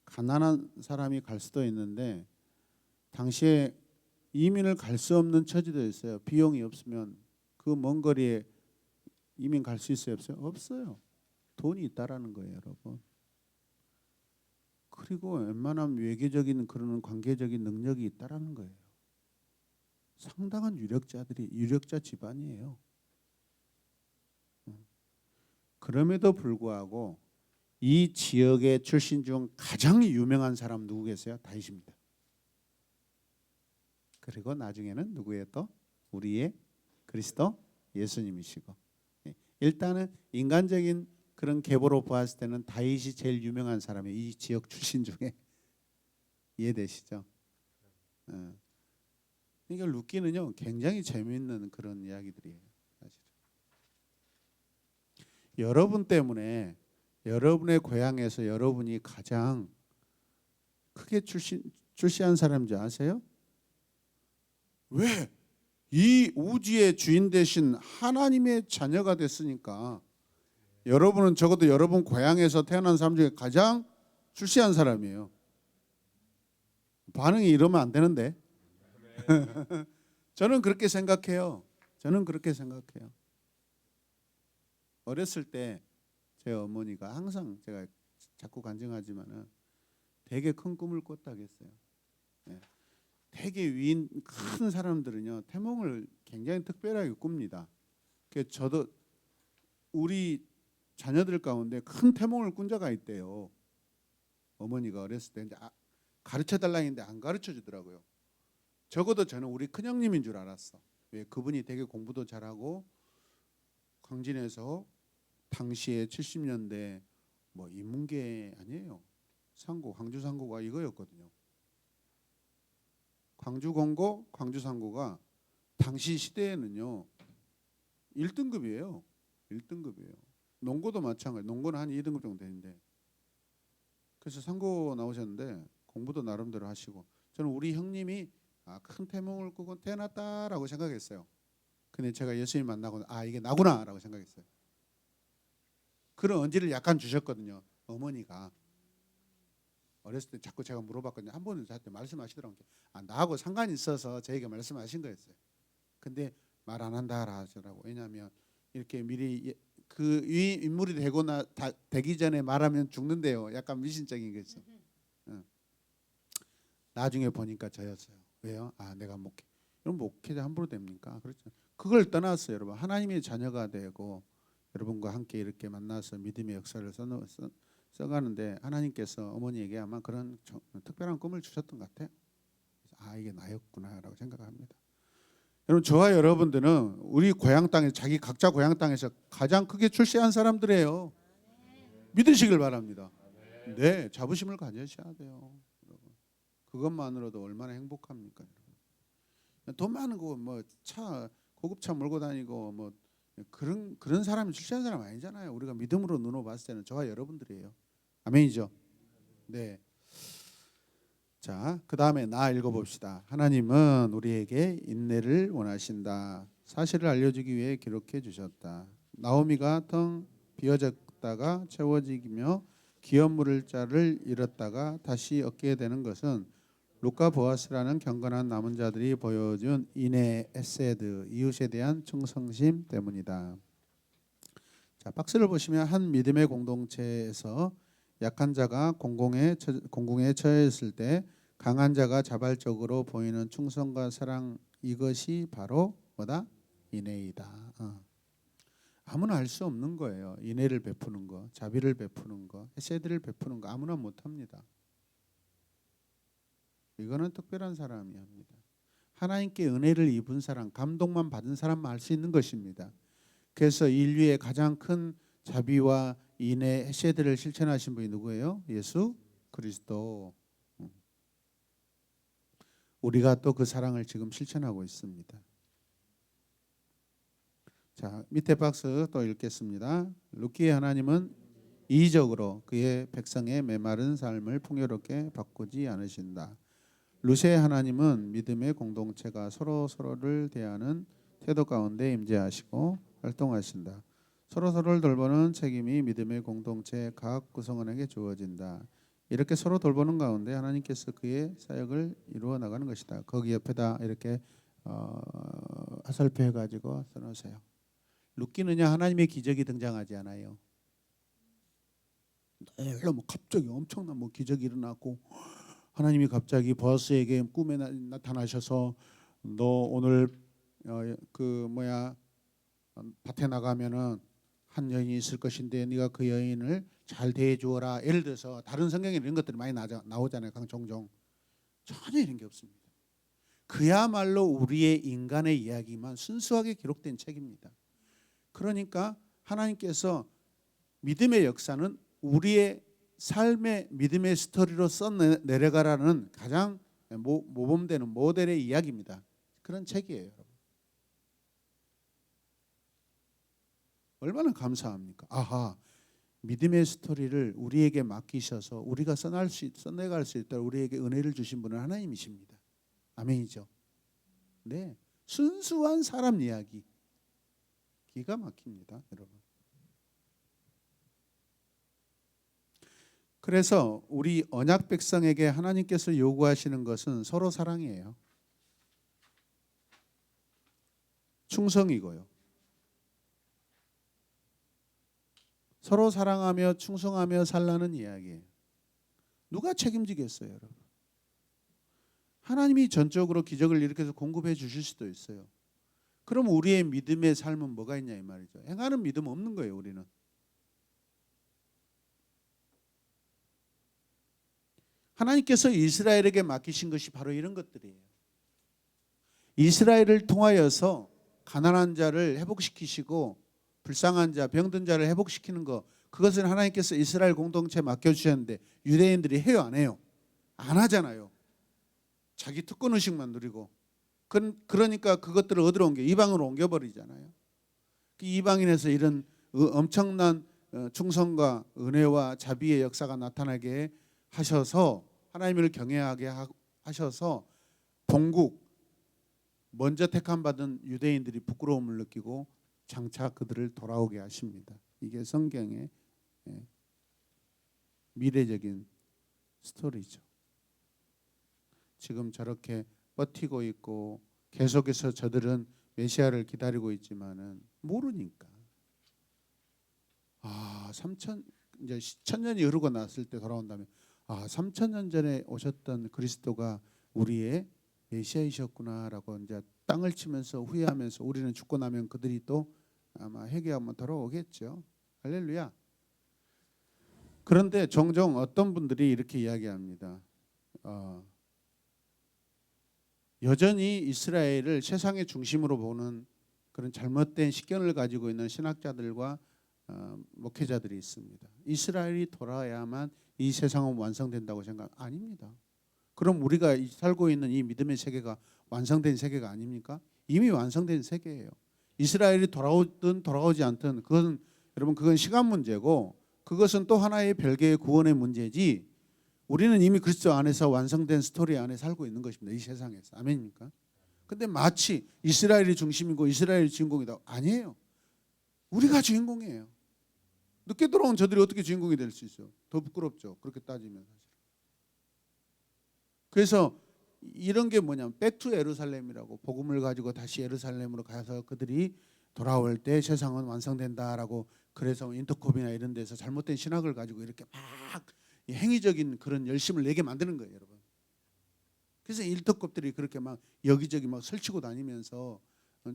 가난한 사람이 갈 수도 있는데 당시에 이민을 갈 수 없는 처지도 있어요. 비용이 없으면 그 먼 거리에 이민 갈 수 있어요? 없어요? 없어요. 돈이 있다라는 거예요, 여러분. 그리고 웬만한 외교적인 그런 관계적인 능력이 있다라는 거예요. 상당한 유력자 집안이에요. 그럼에도 불구하고 이 지역의 출신 중 가장 유명한 사람 누구 계세요? 다윗입니다. 그리고 나중에는 누구예요? 또 우리의 그리스도 예수님이시고 일단은 인간적인 그런 계보로 보았을 때는 다윗이 제일 유명한 사람이에요. 이 지역 출신 중에 이해되시죠? 그러니까 룻기는요 굉장히 재미있는 그런 이야기들이에요. 사실 여러분 때문에 여러분의 고향에서 여러분이 가장 크게 출시한 사람인지 아세요? 왜? 이 우주의 주인 되신 하나님의 자녀가 됐으니까 여러분은 적어도 여러분 고향에서 태어난 사람 중에 가장 출시한 사람이에요. 반응이 이러면 안 되는데. 저는 그렇게 생각해요. 저는 그렇게 생각해요. 어렸을 때 제 어머니가 항상 제가 자꾸 간증하지만은 되게 큰 꿈을 꿨다고 했어요. 예. 되게 위인 큰 사람들은요 태몽을 굉장히 특별하게 꿉니다. 그래서 저도 우리 자녀들 가운데 큰 태몽을 꾼 자가 있대요. 어머니가 어렸을 때 이제 가르쳐 달라 했는데 안 가르쳐 주더라고요. 적어도 저는 우리 큰형님인 줄 알았어. 왜? 그분이 되게 공부도 잘하고 강진에서 당시에 70년대 뭐 인문계 아니에요. 상고 광주 상고가 이거였거든요. 광주 공고, 광주 상고가 당시 시대에는요 1등급이에요. 1등급이에요. 농고도 마찬가지. 농고는 한 2등급 정도 되는데 그래서 상고 나오셨는데 공부도 나름대로 하시고 저는 우리 형님이 큰 태몽을 꾸고 태어났다라고 생각했어요. 근데 제가 예수님 만나고 이게 나구나라고 생각했어요. 그런 언지를 약간 주셨거든요. 어머니가 어렸을 때 자꾸 제가 물어봤거든요. 한 번은 저한테 말씀하시더라고요. 나하고 상관이 있어서 저에게 말씀하신 거였어요. 근데 말 안 한다라 하더라고. 왜냐하면 이렇게 미리 그 인물이 되기 전에 말하면 죽는데요. 약간 미신적인 거죠. 나중에 보니까 저였어요. 왜요? 내가 목회. 여러분 목회자 함부로 됩니까? 그렇죠. 그걸 떠났어요, 여러분. 하나님의 자녀가 되고 여러분과 함께 이렇게 만나서 믿음의 역사를 써가는데 하나님께서 어머니에게 아마 그런 특별한 꿈을 주셨던 것 같아요. 이게 나였구나라고 생각합니다. 여러분 저와 여러분들은 우리 고향 땅에 자기 각자 고향 땅에서 가장 크게 출세한 사람들이에요. 믿으시길 바랍니다. 네, 자부심을 가져셔야 돼요. 여러분. 그것만으로도 얼마나 행복합니까, 여러분. 돈 많은 거 뭐 차 고급차 몰고 다니고 뭐 그런 사람이 출세한 사람 아니잖아요. 우리가 믿음으로 눈으로 봤을 때는 저와 여러분들이에요. 아멘이죠. 네. 자, 그 다음에 읽어봅시다. 하나님은 우리에게 인내를 원하신다. 사실을 알려주기 위해 기록해 주셨다. 나오미가 텅 비어졌다가 채워지며 기업 물을 자를 잃었다가 다시 얻게 되는 것은 룻과 보아스라는 경건한 남은 자들이 보여준 인내, 에세드, 이웃에 대한 충성심 때문이다. 자, 박스를 보시면 한 믿음의 공동체에서 약한 자가 공공에 처해 있을 때 강한 자가 자발적으로 보이는 충성과 사랑, 이것이 바로 뭐다? 인애이다. 아무나 할 수 없는 거예요. 인애를 베푸는 거, 자비를 베푸는 거, 에세드를 베푸는 거 아무나 못합니다. 이거는 특별한 사람이 합니다. 하나님께 은혜를 입은 사람, 감동만 받은 사람만 할 수 있는 것입니다. 그래서 인류의 가장 큰 자비와 인애, 에세드를 실천하신 분이 누구예요? 예수 그리스도. 우리가 또 그 사랑을 지금 실천하고 있습니다. 자, 밑에 박스 또 읽겠습니다. 룻기의 하나님은 이의적으로 그의 백성의 메마른 삶을 풍요롭게 바꾸지 않으신다. 룻의 하나님은 믿음의 공동체가 서로를 대하는 태도 가운데 임재하시고 활동하신다. 서로를 돌보는 책임이 믿음의 공동체 각 구성원에게 주어진다. 이렇게 서로 돌보는 가운데 하나님께서 그의 사역을 이루어 나가는 것이다. 거기 옆에다 이렇게 화살표 해가지고 써놓으세요. 룻기는요 하나님의 기적이 등장하지 않아요. 뭐 갑자기 엄청난 기적이 일어났고 하나님이 갑자기 보아스에게 꿈에 나타나셔서 너 오늘 밭에 나가면은 한 여인이 있을 것인데 네가 그 여인을 잘 대해 주어라. 예를 들어서 다른 성경에 이런 것들이 많이 나오잖아요. 종종 전혀 이런 게 없습니다. 그야말로 우리의 인간의 이야기만 순수하게 기록된 책입니다. 그러니까 하나님께서 믿음의 역사는 우리의 삶의 믿음의 스토리로 써내려가라는 가장 모범되는 모델의 이야기입니다. 그런 책이에요, 여러분. 얼마나 감사합니까? 믿음의 스토리를 우리에게 맡기셔서 우리가 써내갈 수 있도록 우리에게 은혜를 주신 분은 하나님이십니다. 아멘이죠. 네, 순수한 사람 이야기 기가 막힙니다, 여러분. 그래서 우리 언약 백성에게 하나님께서 요구하시는 것은 서로 사랑이에요. 충성이고요. 서로 사랑하며 충성하며 살라는 이야기예요. 누가 책임지겠어요, 여러분? 하나님이 전적으로 기적을 일으켜서 공급해 주실 수도 있어요. 그럼 우리의 믿음의 삶은 뭐가 있냐 이 말이죠. 행하는 믿음 없는 거예요, 우리는. 하나님께서 이스라엘에게 맡기신 것이 바로 이런 것들이에요. 이스라엘을 통하여서 가난한 자를 회복시키시고 불쌍한 자, 병든 자를 회복시키는 것, 그것은 하나님께서 이스라엘 공동체에 맡겨주셨는데 유대인들이 해요, 안 해요? 안 하잖아요. 자기 특권 의식만 누리고. 그러니까 그것들을 어디로 옮겨? 이방으로 옮겨버리잖아요. 그 이방인에서 이런 엄청난 충성과 은혜와 자비의 역사가 나타나게 하셔서 하나님을 경외하게 하셔서 본국 먼저 택함받은 유대인들이 부끄러움을 느끼고 장차 그들을 돌아오게 하십니다. 이게 성경의 미래적인 스토리죠. 지금 저렇게 버티고 있고 계속해서 저들은 메시아를 기다리고 있지만은 모르니까. 3천 이제 1000년이 흐르고 났을 때 돌아온다면 3000년 전에 오셨던 그리스도가 우리의 메시아이셨구나라고 이제 땅을 치면서 후회하면서 우리는 죽고 나면 그들이 또 아마 회개하면 돌아오겠죠. 할렐루야. 그런데 종종 어떤 분들이 이렇게 이야기합니다. 여전히 이스라엘을 세상의 중심으로 보는 그런 잘못된 식견을 가지고 있는 신학자들과 목회자들이 있습니다. 이스라엘이 돌아야만 이 세상은 완성된다고 생각 아닙니다. 그럼 우리가 살고 있는 이 믿음의 세계가 완성된 세계가 아닙니까? 이미 완성된 세계예요. 이스라엘이 돌아오든 돌아오지 않든 그건 시간 문제고 그것은 또 하나의 별개의 구원의 문제지 우리는 이미 그리스도 안에서 완성된 스토리 안에 살고 있는 것입니다. 이 세상에서. 아멘입니까? 근데 마치 이스라엘이 중심이고 이스라엘이 주인공이다. 아니에요. 우리가 주인공이에요. 늦게 돌아온 저들이 어떻게 주인공이 될 수 있어요? 더 부끄럽죠. 그렇게 따지면 사실. 그래서 이런 게 뭐냐면 백투 예루살렘이라고 복음을 가지고 다시 예루살렘으로 가서 그들이 돌아올 때 세상은 완성된다라고 그래서 인터콥이나 이런 데서 잘못된 신학을 가지고 이렇게 막 행위적인 그런 열심을 내게 만드는 거예요, 여러분. 그래서 인터콥들이 그렇게 막 여기저기 막 설치고 다니면서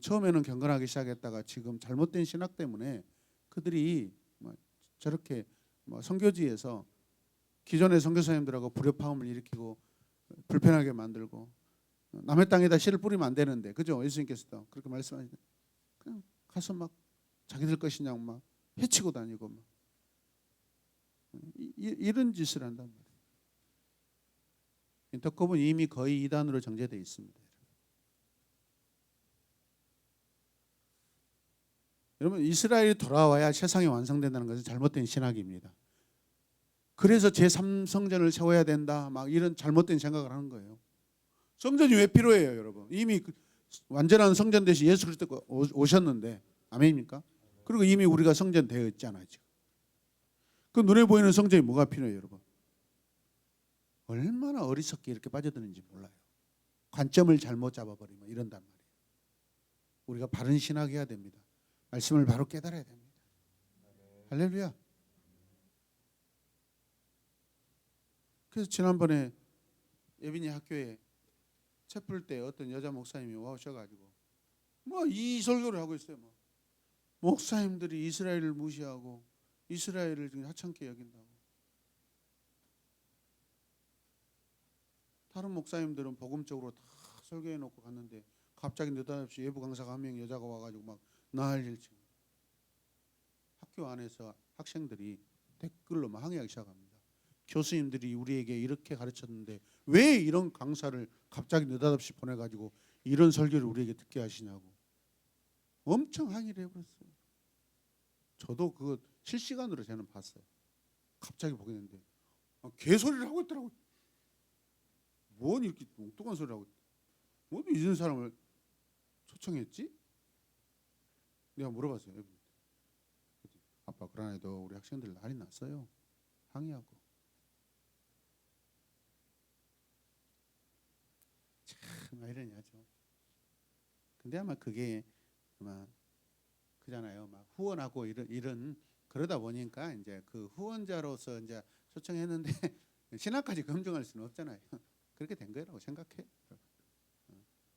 처음에는 경건하게 시작했다가 지금 잘못된 신학 때문에 그들이 저렇게 선교지에서 기존의 선교사님들하고 불협화음을 일으키고 불편하게 만들고 남의 땅에다 씨를 뿌리면 안 되는데 그죠? 예수님께서도 그렇게 말씀하시는데 그냥 가서 막 자기들 것이냐고 막 해치고 다니고 막 이런 짓을 한단 말이에요. 인터컵은 이미 거의 이단으로 정제되어 있습니다. 여러분 이스라엘이 돌아와야 세상이 완성된다는 것은 잘못된 신학입니다. 그래서 제3성전을 세워야 된다 막 이런 잘못된 생각을 하는 거예요. 성전이 왜 필요해요, 여러분? 이미 완전한 성전 대신 예수 그리스도가 오셨는데 아멘입니까? 그리고 이미 우리가 성전 되어 있잖아요. 지금. 그 눈에 보이는 성전이 뭐가 필요해요, 여러분? 얼마나 어리석게 이렇게 빠져드는지 몰라요. 관점을 잘못 잡아버리면 이런단 말이에요. 우리가 바른 신학해야 됩니다. 말씀을 바로 깨달아야 됩니다. 할렐루야. 그래서 지난번에 예빈이 학교에 책 풀 때 어떤 여자 목사님이 와오셔가지고 이 설교를 하고 있어요. 목사님들이 이스라엘을 무시하고 이스라엘을 하찮게 여긴다고. 다른 목사님들은 복음적으로 다 설교해 놓고 갔는데 갑자기 느닷없이 외부 강사가 한 명 여자가 와가지고 막 난리를 치고 학교 안에서 학생들이 댓글로 막 항의하기 시작합니다. 교수님들이 우리에게 이렇게 가르쳤는데 왜 이런 강사를 갑자기 느닷없이 보내가지고 이런 설교를 우리에게 듣게 하시냐고 엄청 항의를 해버렸어요. 저도 그거 실시간으로 저는 봤어요. 갑자기 보게 됐는데 개소리를 하고 있더라고요. 뭔 이렇게 엉뚱한 소리를 하고, 뭐 이런 사람을 초청했지? 내가 물어봤어요. 아빠, 그러나 해도 우리 학생들 난리 났어요. 항의하고. 참 이러냐죠. 근데 아마 그게 아마 그잖아요. 막 후원하고 이런 그러다 보니까 이제 그 후원자로서 이제 초청했는데 신학까지 검증할 수는 없잖아요. 그렇게 된 거라고 생각해.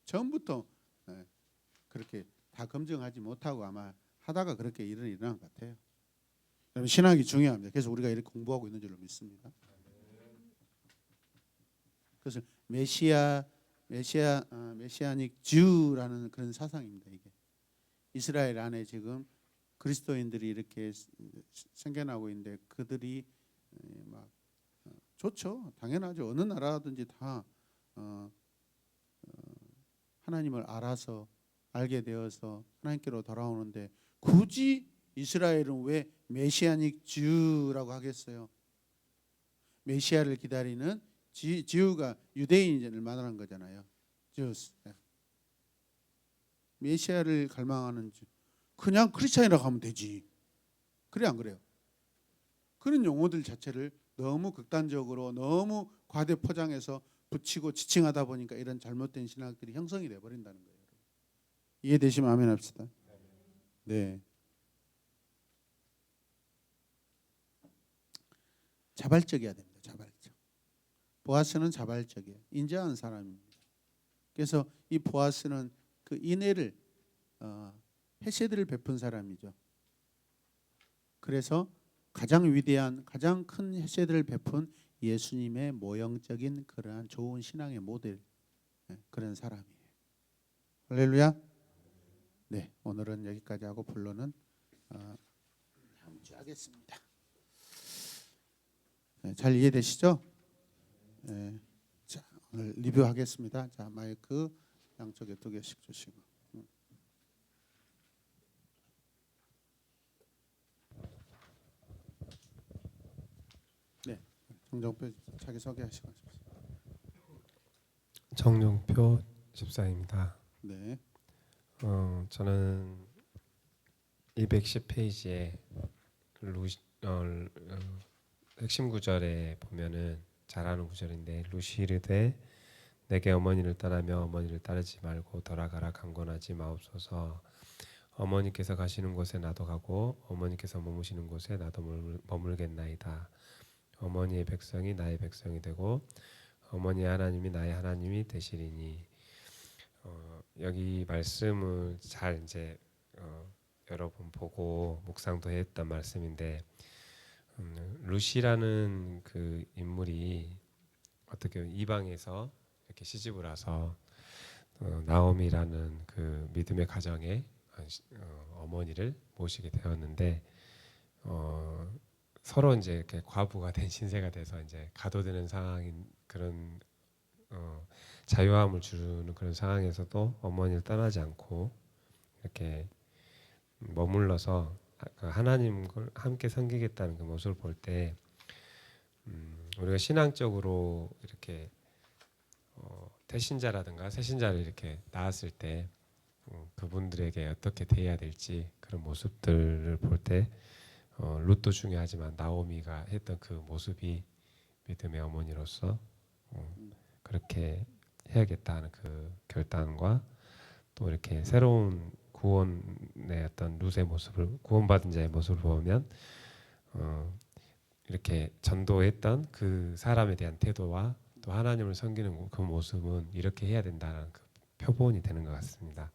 처음부터 그렇게 다 검증하지 못하고 아마 하다가 그렇게 일은 일어난 것 같아요. 여러분, 신학이 중요합니다. 그래서 우리가 이렇게 공부하고 있는 줄로 믿습니다. 그래서 메시아닉 주라는 그런 사상입니다. 이게 이스라엘 안에 지금 그리스도인들이 이렇게 생겨나고 있는데 그들이 막 좋죠. 당연하죠. 어느 나라든지 다 하나님을 알아서 알게 되어서 하나님께로 돌아오는데 굳이 이스라엘은 왜 메시아닉 주라고 하겠어요? 메시아를 기다리는 지우가 유대인을 말하는 거잖아요. 주스. 메시아를 갈망하는 주. 그냥 크리스찬이라고 하면 되지. 그래 안 그래요? 그런 용어들 자체를 너무 극단적으로 너무 과대 포장해서 붙이고 지칭하다 보니까 이런 잘못된 신학들이 형성이 돼 버린다는 거예요. 이해되시면 아멘 합시다. 네. 자발적이어야 됩니다. 자발적. 보아스는 자발적이에요. 인자한 사람입니다. 그래서 이 보아스는 그 인애를 헤세드를 베푼 사람이죠. 그래서 가장 위대한 가장 큰 헤세드를 베푼 예수님의 모형적인 그러한 좋은 신앙의 모델 그런 사람이에요. 할렐루야. 네, 오늘은 여기까지 하고 본론은 다음 주에 하겠습니다. 네, 잘 이해되시죠? 네, 자, 오늘 리뷰하겠습니다. 자, 마이크 양쪽에 2개씩 주시고. 네, 정정표 자기 소개하시고. 정정표 집사입니다. 네, 저는 210페이지에 핵심 구절에 보면은 잘하는 구절인데 루시르되 내게 어머니를 떠나며 어머니를 따르지 말고 돌아가라 강권하지 마옵소서. 어머니께서 가시는 곳에 나도 가고 어머니께서 머무시는 곳에 나도 머물겠나이다. 어머니의 백성이 나의 백성이 되고 어머니의 하나님이 나의 하나님이 되시리니. 여기 말씀을 잘 이제 여러 번 보고 묵상도 했던 말씀인데 루시라는 그 인물이 어떻게 보면 이방에서 이렇게 시집을 와서 나오미라는 그 믿음의 가정에 어머니를 모시게 되었는데 서로 이제 이렇게 과부가 된 신세가 돼서 이제 가둬드는 상황인 그런 자유함을 주는 그런 상황에서도 어머니를 떠나지 않고 이렇게 머물러서 하나님을 함께 섬기겠다는 그 모습을 볼 때 우리가 신앙적으로 이렇게 태신자라든가 새신자를 이렇게 낳았을 때 그분들에게 어떻게 대해야 될지 그런 모습들을 볼 때 룻도 중요하지만 나오미가 했던 그 모습이 믿음의 어머니로서 그렇게 해야겠다는 그 결단과 또 이렇게 새로운 구원의 어떤 룻의 모습을 구원받은 자의 모습을 보면 이렇게 전도했던 그 사람에 대한 태도와 또 하나님을 섬기는 그 모습은 이렇게 해야 된다는 그 표본이 되는 것 같습니다.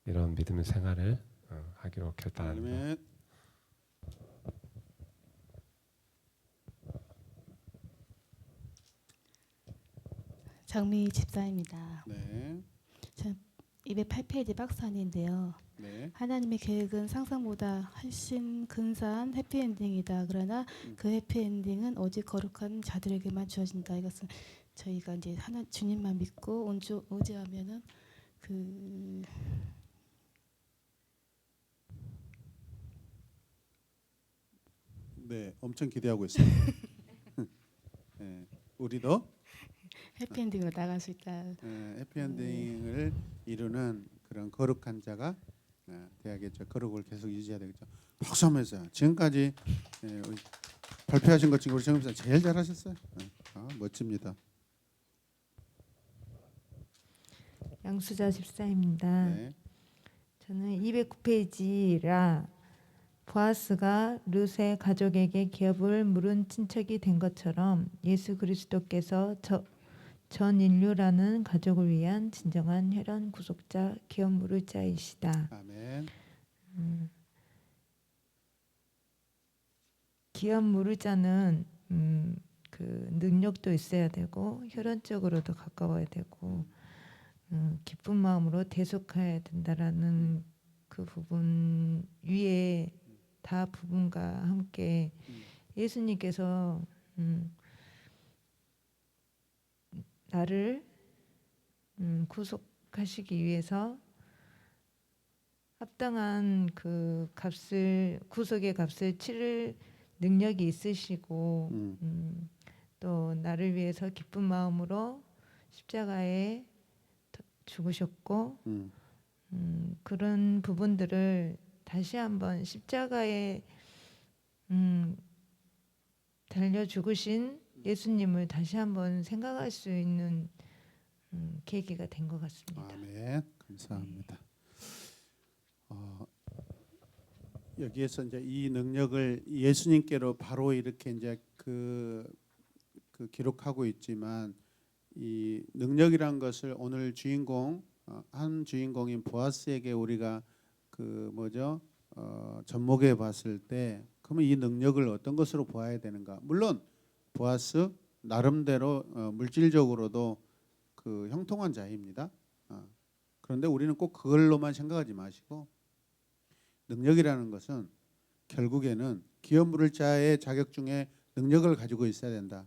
이런 믿음의 생활을 하기로 결단합니다. 아멘. 정미 집사입니다. 네, 208페이지 박스안인데요. 네, 하나님의 계획은 상상보다 훨씬 근사한 해피엔딩이다. 그러나 그 해피엔딩은 오직 거룩한 자들에게만 주어진다. 이것은 저희가 이제 주님만 믿고 의지하면은 그 네, 엄청 기대하고 있어요. 네, 우리도 해피엔딩으로 나갈 수 있다. 해피엔딩을 이루는 그런 거룩한 자가 돼야겠죠. 거룩을 계속 유지해야 되겠죠. 박수 한번 해주세요. 지금까지 우리 발표하신 것 중에 우리 정 목사 제일 잘하셨어요. 멋집니다. 양수자 집사입니다. 네. 저는 209페이지라 보아스가 룻의 가족에게 기업을 물은 친척이 된 것처럼 예수 그리스도께서 전 인류라는 가족을 위한 진정한 혈연 구속자 기업 물을 자이시다. 아멘. 기업 물을 자는 그 능력도 있어야 되고 혈연적으로도 가까워야 되고 기쁜 마음으로 대속해야 된다라는 그 부분 위에 다 부분과 함께 예수님께서 나를 구속하시기 위해서 합당한 그 값을 구속의 값을 치를 능력이 있으시고 또 나를 위해서 기쁜 마음으로 십자가에 죽으셨고 그런 부분들을 다시 한번 십자가에 달려 죽으신 예수님을 다시 한번 생각할 수 있는 계기가 된 것 같습니다. 아멘. 감사합니다. 여기에서 이제 이 능력을 예수님께로 바로 이렇게 이제 그 기록하고 있지만 이 능력이란 것을 오늘 주인공 한 주인공인 보아스에게 우리가 그 뭐죠 접목해 봤을 때 그러면 이 능력을 어떤 것으로 보아야 되는가? 물론 보아스 나름대로 물질적으로도 그 형통한 자입니다. 그런데 우리는 꼭 그걸로만 생각하지 마시고 능력이라는 것은 결국에는 기업 물을 자의 자격 중에 능력을 가지고 있어야 된다.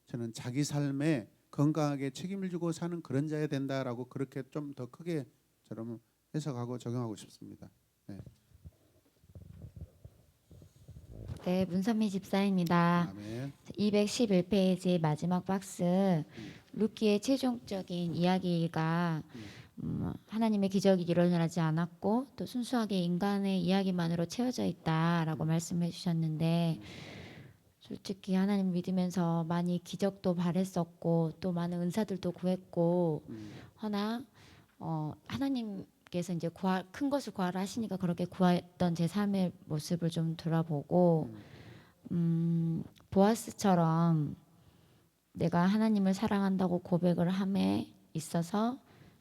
저는 자기 삶에 건강하게 책임을 지고 사는 그런 자야 된다라고 그렇게 좀 더 크게 저는 해석하고 적용하고 싶습니다. 네. 네, 문선미 집사입니다. 아멘. 211페이지 마지막 박스 루키의 최종적인 이야기가 하나님의 기적이 일어나지 않았고 또 순수하게 인간의 이야기만으로 채워져 있다라고 말씀해 주셨는데 솔직히 하나님 믿으면서 많이 기적도 바랬었고 또 많은 은사들도 구했고 허나 하나님께서 이제 큰 것을 구하라 하시니까 그렇게 구했던 제 삶의 모습을 좀 돌아보고 보아스처럼 내가 하나님을 사랑한다고 고백을 함에 있어서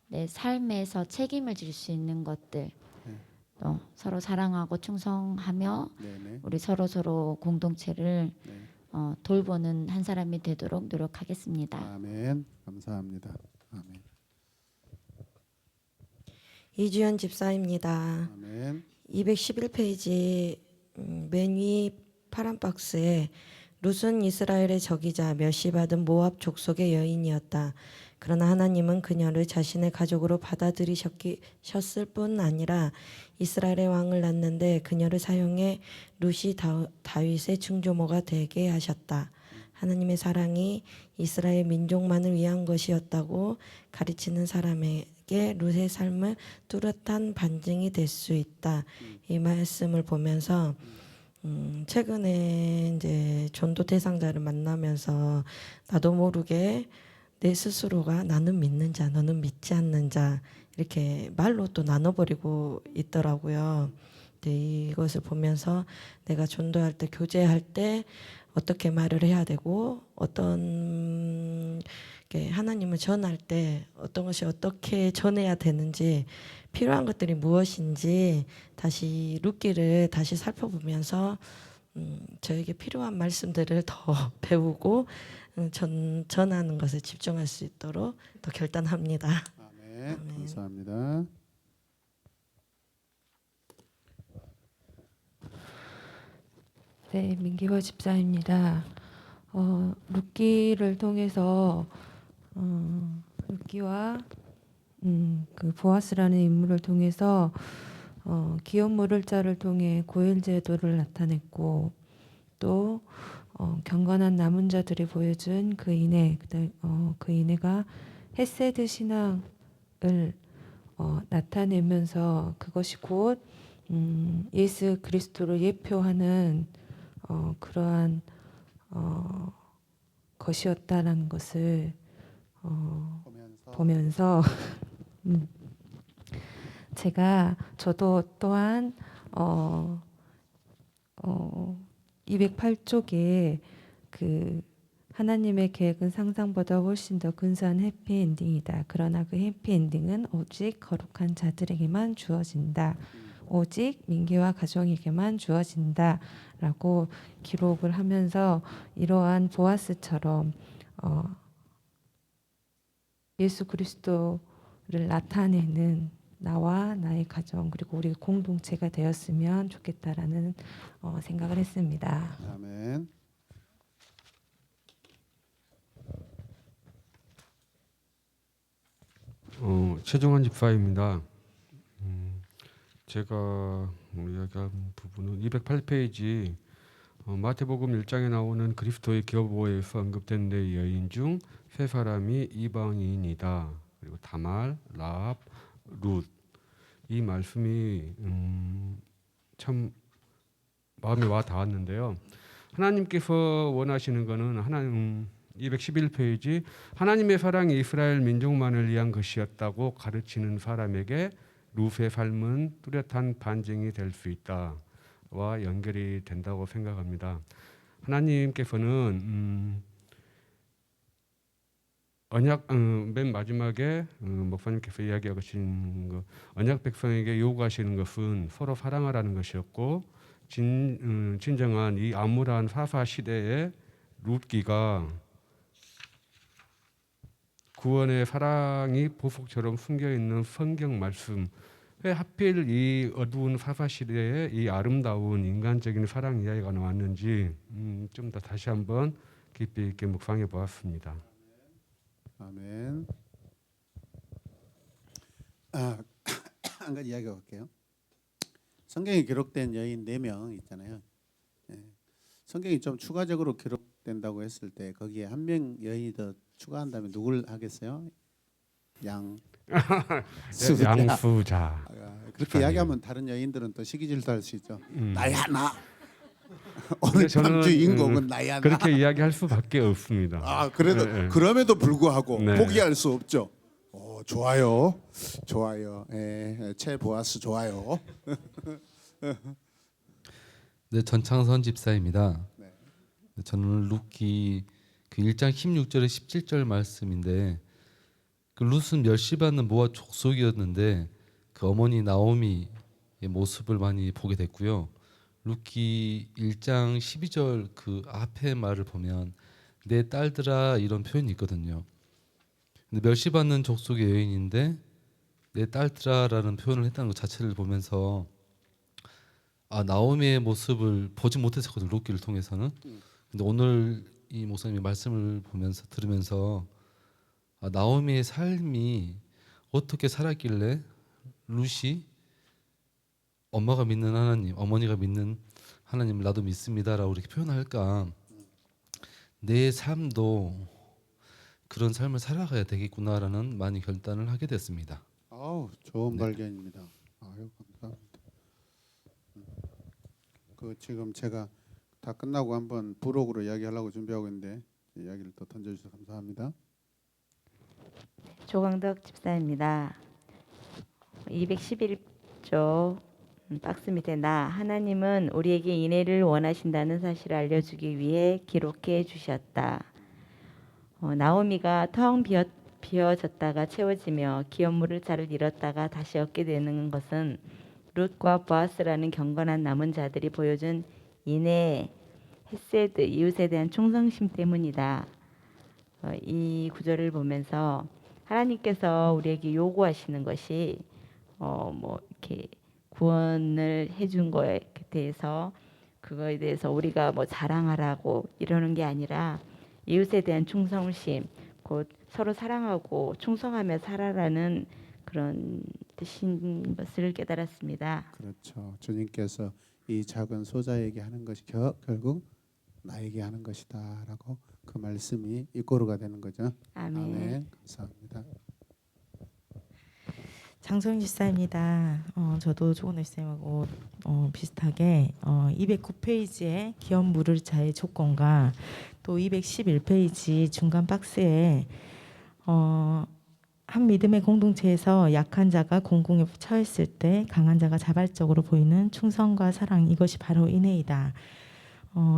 내 삶에서 책임을 질 수 있는 것들 또 서로 사랑하고 충성하며 네네. 우리 서로 공동체를 네. 돌보는 한 사람이 되도록 노력하겠습니다. 아멘. 감사합니다. 아멘. 이주연 집사입니다. 아멘. 211페이지 맨 위 파란 박스에 룻은 이스라엘의 적이자 멸시받은 모압 족속의 여인이었다. 그러나 하나님은 그녀를 자신의 가족으로 받아들이셨을 뿐 아니라 이스라엘의 왕을 낳는데 그녀를 사용해 룻이 다윗의 증조모가 되게 하셨다. 하나님의 사랑이 이스라엘 민족만을 위한 것이었다고 가르치는 사람에게 룻의 삶을 뚜렷한 반증이 될 수 있다. 이 말씀을 보면서 최근에 이제 전도 대상자를 만나면서 나도 모르게 내 스스로가 나는 믿는 자, 너는 믿지 않는 자 이렇게 말로 또 나눠버리고 있더라고요. 이것을 보면서 내가 전도할 때, 교제할 때 어떻게 말을 해야 되고 어떤 하나님을 전할 때 어떤 것이 어떻게 전해야 되는지 필요한 것들이 무엇인지 다시 룻기를 다시 살펴보면서 저에게 필요한 말씀들을 더 배우고 전하는 것에 집중할 수 있도록 더 결단합니다. 아멘. 감사합니다. 네, 민기화 집사입니다. 룻기를 통해서 룻기와 그 보아스라는 인물을 통해서 기업 물을 자를 통해 고엘 제도를 나타냈고 또 경건한 남은 자들이 보여준 그 인애, 그 인애가 헤세드 신앙을 나타내면서 그것이 곧 예수 그리스도를 예표하는 그러한 것이었다라는 것을 보면서 저도 또한 208쪽에 그 하나님의 계획은 상상보다 훨씬 더 근사한 해피엔딩이다. 그러나 그 해피엔딩은 오직 거룩한 자들에게만 주어진다. 오직 민계와 가정에게만 주어진다라고 기록을 하면서 이러한 보아스처럼 예수 그리스도를 나타내는 나와 나의 가정 그리고 우리 공동체가 되었으면 좋겠다라는 생각을 했습니다. 아멘. 최종환 집사입니다. 제가 이야기한 부분은 208페이지 마태복음 1장에 나오는 그리스도의 교보에서 언급된 네 여인 중 세 사람이 이방인이다. 그리고 다말, 라합, 룻. 이 말씀이 참 마음에 와 닿았는데요. 하나님께서 원하시는 것은 211페이지 하나님의 사랑이 이스라엘 민족만을 위한 것이었다고 가르치는 사람에게 룻의 삶은 뚜렷한 반증이 될 수 있다와 연결이 된다고 생각합니다. 하나님께서는 언약 맨 마지막에 목사님께서 이야기하신 거 언약 백성에게 요구하시는 것은 서로 사랑하라는 것이었고 진정한 이 암울한 사사 시대에 룻기가 구원의 사랑이 보석처럼 숨겨 있는 성경 말씀. 왜 하필 이 어두운 사사 시대에 이 아름다운 인간적인 사랑 이야기가 나왔는지 좀 더 다시 한번 깊이 있게 묵상해 보았습니다. 아멘. 한 가지 이야기해 볼게요. 성경에 기록된 여인 4명 있잖아요. 성경이 좀 추가적으로 기록된다고 했을 때 거기에 한 명 여인이 더 추가한다면 누굴 하겠어요? 양수자. 양수자. 그렇게 이야기하면 다른 여인들은 또 시기질도 할 수 있죠. 나야 나. 오늘 근데 저는, 밤 주인공은 나야 나. 그렇게 이야기할 수밖에 없습니다. 아 그래도 네. 그럼에도 불구하고 네. 포기할 수 없죠. 좋아요, 좋아요. 최보아스 좋아요. 네, 전창선 집사입니다. 네. 저는 룻기 그 1장 16절에 17절 말씀인데 그 룻은 멸시받는 모압 족속이었는데 그 어머니 나오미의 모습을 많이 보게 됐고요. 룻기 1장 12절 그 앞에 말을 보면 내 딸들아 이런 표현이 있거든요. 근데 멸시받는 족속의 여인인데 내 딸들아라는 표현을 했다는 것 자체를 보면서 나오미의 모습을 보지 못했었거든요. 룻기를 통해서는. 근데 오늘 이 목사님의 말씀을 보면서 들으면서 나오미의 삶이 어떻게 살았길래 룻이 엄마가 믿는 하나님, 어머니가 믿는 하나님을 나도 믿습니다라고 이렇게 표현할까? 내 삶도 그런 삶을 살아가야 되겠구나라는 많이 결단을 하게 됐습니다. 아우 좋은 발견입니다. 아유 감사합니다. 그 지금 제가 다 끝나고 한번 부록으로 이야기하려고 준비하고 있는데 이야기를 또 던져주셔서 감사합니다. 조광덕 집사입니다. 211조 박스 밑에 하나님은 우리에게 인애를 원하신다는 사실을 알려주기 위해 기록해 주셨다. 나오미가 텅 비어졌다가 채워지며 기업물을 잘 잃었다가 다시 얻게 되는 것은 룻과 보아스라는 경건한 남은 자들이 보여준 인애, 헤세드, 이웃에 대한 충성심 때문이다. 이 구절을 보면서 하나님께서 우리에게 요구하시는 것이 이렇게 구원을 해준 거에 대해서 그거에 대해서 우리가 자랑하라고 이러는 게 아니라 이웃에 대한 충성심, 곧 서로 사랑하고 충성하며 살아라는 그런 뜻인 것을 깨달았습니다. 그렇죠. 주님께서 이 작은 소자에게 하는 것이 결국 나에게 하는 것이다라고 그 말씀이 이꼬르가 되는 거죠. 아멘. 아멘. 감사합니다. 장소영 집사입니다. 저도 조건호 집사님하고 비슷하게 209페이지의 기업 무르자의 조건과 또 211페이지 중간 박스에 한 믿음의 공동체에서 약한 자가 공공에 처했을 때 강한 자가 자발적으로 보이는 충성과 사랑, 이것이 바로 인애이다.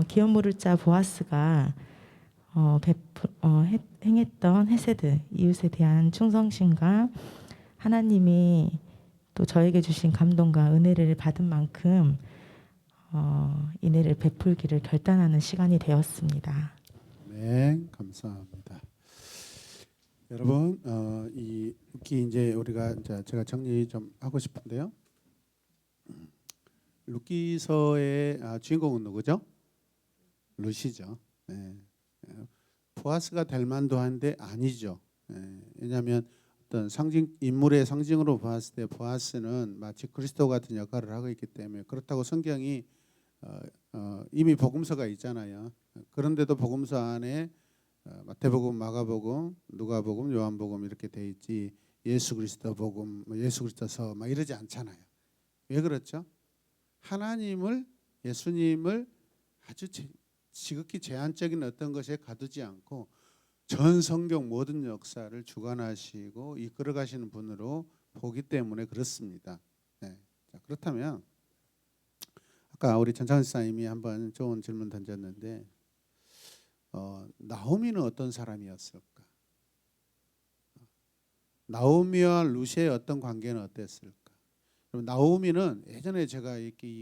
기업 무르자 보아스가 행했던 헤세드, 이웃에 대한 충성심과 하나님이 또 저에게 주신 감동과 은혜를 받은 만큼 인애를 베풀기를 결단하는 시간이 되었습니다. 네, 감사합니다. 여러분, 이 루키 이제 우리가 이제 제가 정리 좀 하고 싶은데요. 루키서의 주인공은 누구죠? 루시죠. 네. 보아스가 될 만도 한데 아니죠. 네. 왜냐하면 어떤 상징 인물의 상징으로 보았을 때 보아스는 마치 그리스도 같은 역할을 하고 있기 때문에 그렇다고 성경이 이미 복음서가 있잖아요. 그런데도 복음서 안에 마태복음, 마가복음, 누가복음, 요한복음 이렇게 돼 있지 예수 그리스도 복음, 예수 그리스도서 막 이러지 않잖아요. 왜 그렇죠? 하나님을 예수님을 아주 지극히 제한적인 어떤 것에 가두지 않고 전 성경 모든 역사를 주관하시고 이끌어가시는 분으로 보기 때문에 그렇습니다. 네. 자, 그렇다면 아까 우리 전창훈 집사님이 한번 좋은 질문 던졌는데 나오미는 어떤 사람이었을까? 나오미와 루시의 어떤 관계는 어땠을까? 나오미는 예전에 제가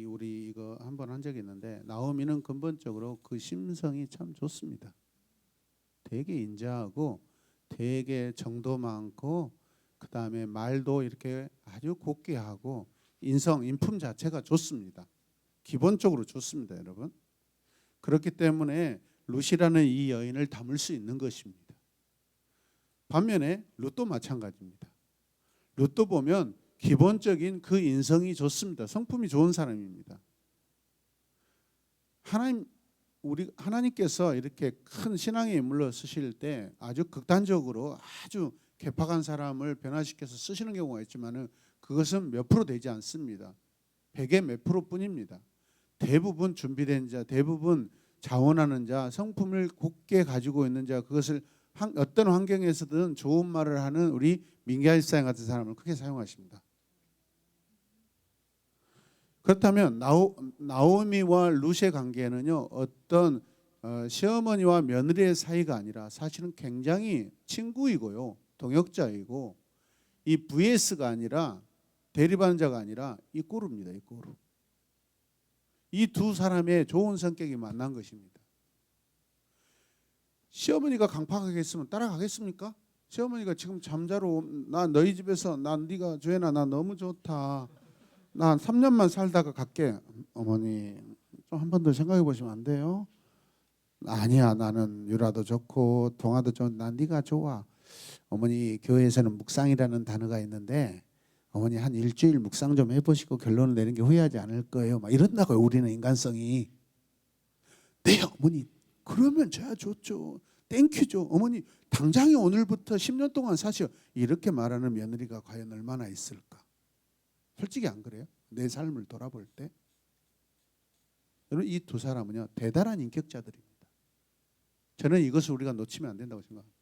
우리 이거 한번 한 적이 있는데 나오미는 근본적으로 그 심성이 참 좋습니다. 되게 인자하고 되게 정도 많고 그 다음에 말도 이렇게 아주 곱게 하고 인품 자체가 좋습니다. 기본적으로 좋습니다, 여러분. 그렇기 때문에 룻이라는 이 여인을 담을 수 있는 것입니다. 반면에 룻도 마찬가지입니다. 룻도 보면 기본적인 그 인성이 좋습니다. 성품이 좋은 사람입니다. 하나님께서 이렇게 큰 신앙의 인물로 쓰실 때 아주 극단적으로 아주 개팍한 사람을 변화시켜서 쓰시는 경우가 있지만은 그것은 몇 프로 되지 않습니다. 100의 몇 프로뿐입니다. 대부분 준비된 자, 대부분 자원하는 자, 성품을 곱게 가지고 있는 자, 그것을 어떤 환경에서든 좋은 말을 하는 우리 민기아 집사님 같은 사람을 크게 사용하십니다. 그렇다면 나오미와 룻의 관계는요, 어떤 시어머니와 며느리의 사이가 아니라 사실은 굉장히 친구이고요, 동역자이고 이 VS가 아니라 대립하는 자가 아니라 이꼬르입니다. 이꼬르. 이 두 사람의 좋은 성격이 만난 것입니다. 시어머니가 강팍하게 했으면 따라가겠습니까? 시어머니가 지금 잠자러 나 너희 집에서 난 네가 주연아 나 너무 좋다. 나 3년만 살다가 갈게. 어머니 좀 한 번 더 생각해 보시면 안 돼요? 아니야 나는 유라도 좋고 동아도 좋은 난 네가 좋아. 어머니 교회에서는 묵상이라는 단어가 있는데 어머니 한 일주일 묵상 좀 해보시고 결론을 내는 게 후회하지 않을 거예요. 막 이런다고요. 우리는 인간성이. 네 어머니 그러면 저야 좋죠. 땡큐죠. 어머니 당장에 오늘부터 10년 동안 사시오. 이렇게 말하는 며느리가 과연 얼마나 있을까? 솔직히 안 그래요? 내 삶을 돌아볼 때 여러분 이 두 사람은요 대단한 인격자들입니다. 저는 이것을 우리가 놓치면 안 된다고 생각합니다.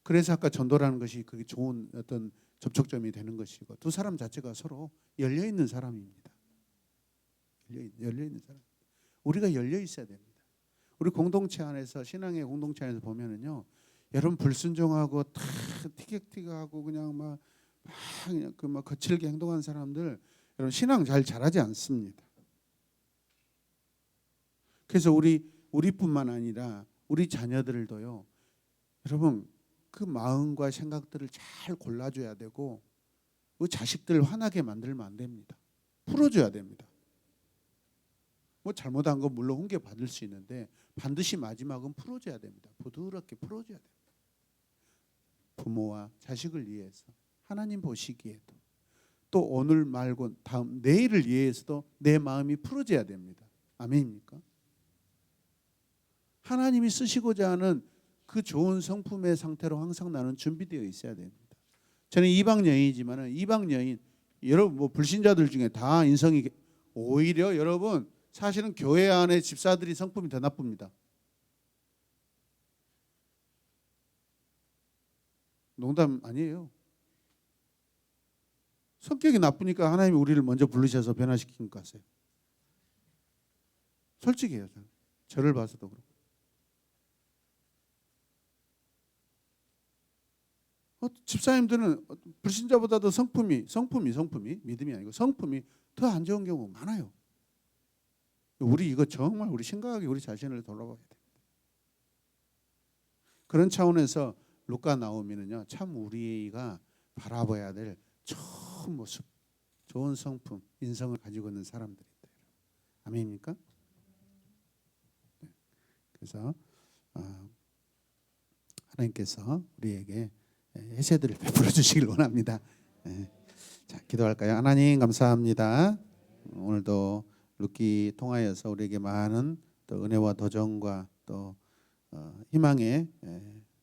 그래서 아까 전도라는 것이 그게 좋은 어떤 접촉점이 되는 것이고 두 사람 자체가 서로 열려 있는 사람입니다. 열려 있는 사람. 우리가 열려 있어야 됩니다. 우리 공동체 안에서 신앙의 공동체 안에서 보면은요, 여러분 불순종하고 다 티격태격하고 그냥 막 그냥 그 막 거칠게 행동하는 사람들 여러분 신앙 잘 자라지 않습니다. 그래서 우리뿐만 아니라 우리 자녀들도요, 여러분 그 마음과 생각들을 잘 골라줘야 되고 그 자식들을 화나게 만들면 안 됩니다. 풀어줘야 됩니다. 뭐 잘못한 거 물론 훈계 받을 수 있는데 반드시 마지막은 풀어줘야 됩니다. 부드럽게 풀어줘야 됩니다. 부모와 자식을 위해서 하나님 보시기에도 또 오늘 말고 다음 내일을 위해서도 내 마음이 풀어져야 됩니다. 아멘입니까? 하나님이 쓰시고자 하는 그 좋은 성품의 상태로 항상 나는 준비되어 있어야 됩니다. 저는 이방 여인이지만은 이방 여인 여러분 뭐 불신자들 중에 다 인성이 오히려 여러분 사실은 교회 안에 집사들이 성품이 더 나쁩니다. 농담 아니에요. 성격이 나쁘니까 하나님이 우리를 먼저 부르셔서 변화시킨 것 같아요. 솔직해요. 저를 봐서도 그렇고. 집사님들은 불신자보다도 성품이 믿음이 아니고 성품이 더 안 좋은 경우 많아요. 우리 이거 정말 우리 심각하게 우리 자신을 돌아봐야 됩니다. 그런 차원에서 루카 나오미는요 참 우리가 바라봐야 될 좋은 모습, 좋은 성품, 인성을 가지고 있는 사람들입니다. 아멘입니까? 네. 그래서 하나님께서 우리에게 해세들을 베풀어 주시길 원합니다. 네. 자, 기도할까요? 하나님 감사합니다. 오늘도 루키 통하여서 우리에게 많은 또 은혜와 도전과 또 희망의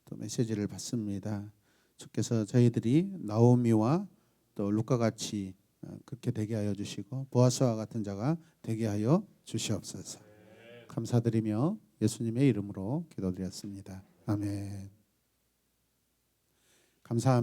또 메시지를 받습니다. 주께서 저희들이 나오미와 또 루카 같이 그렇게 되게 하여 주시고 보아스와 같은 자가 되게 하여 주시옵소서. 감사드리며 예수님의 이름으로 기도드렸습니다. 아멘. 감사합니다.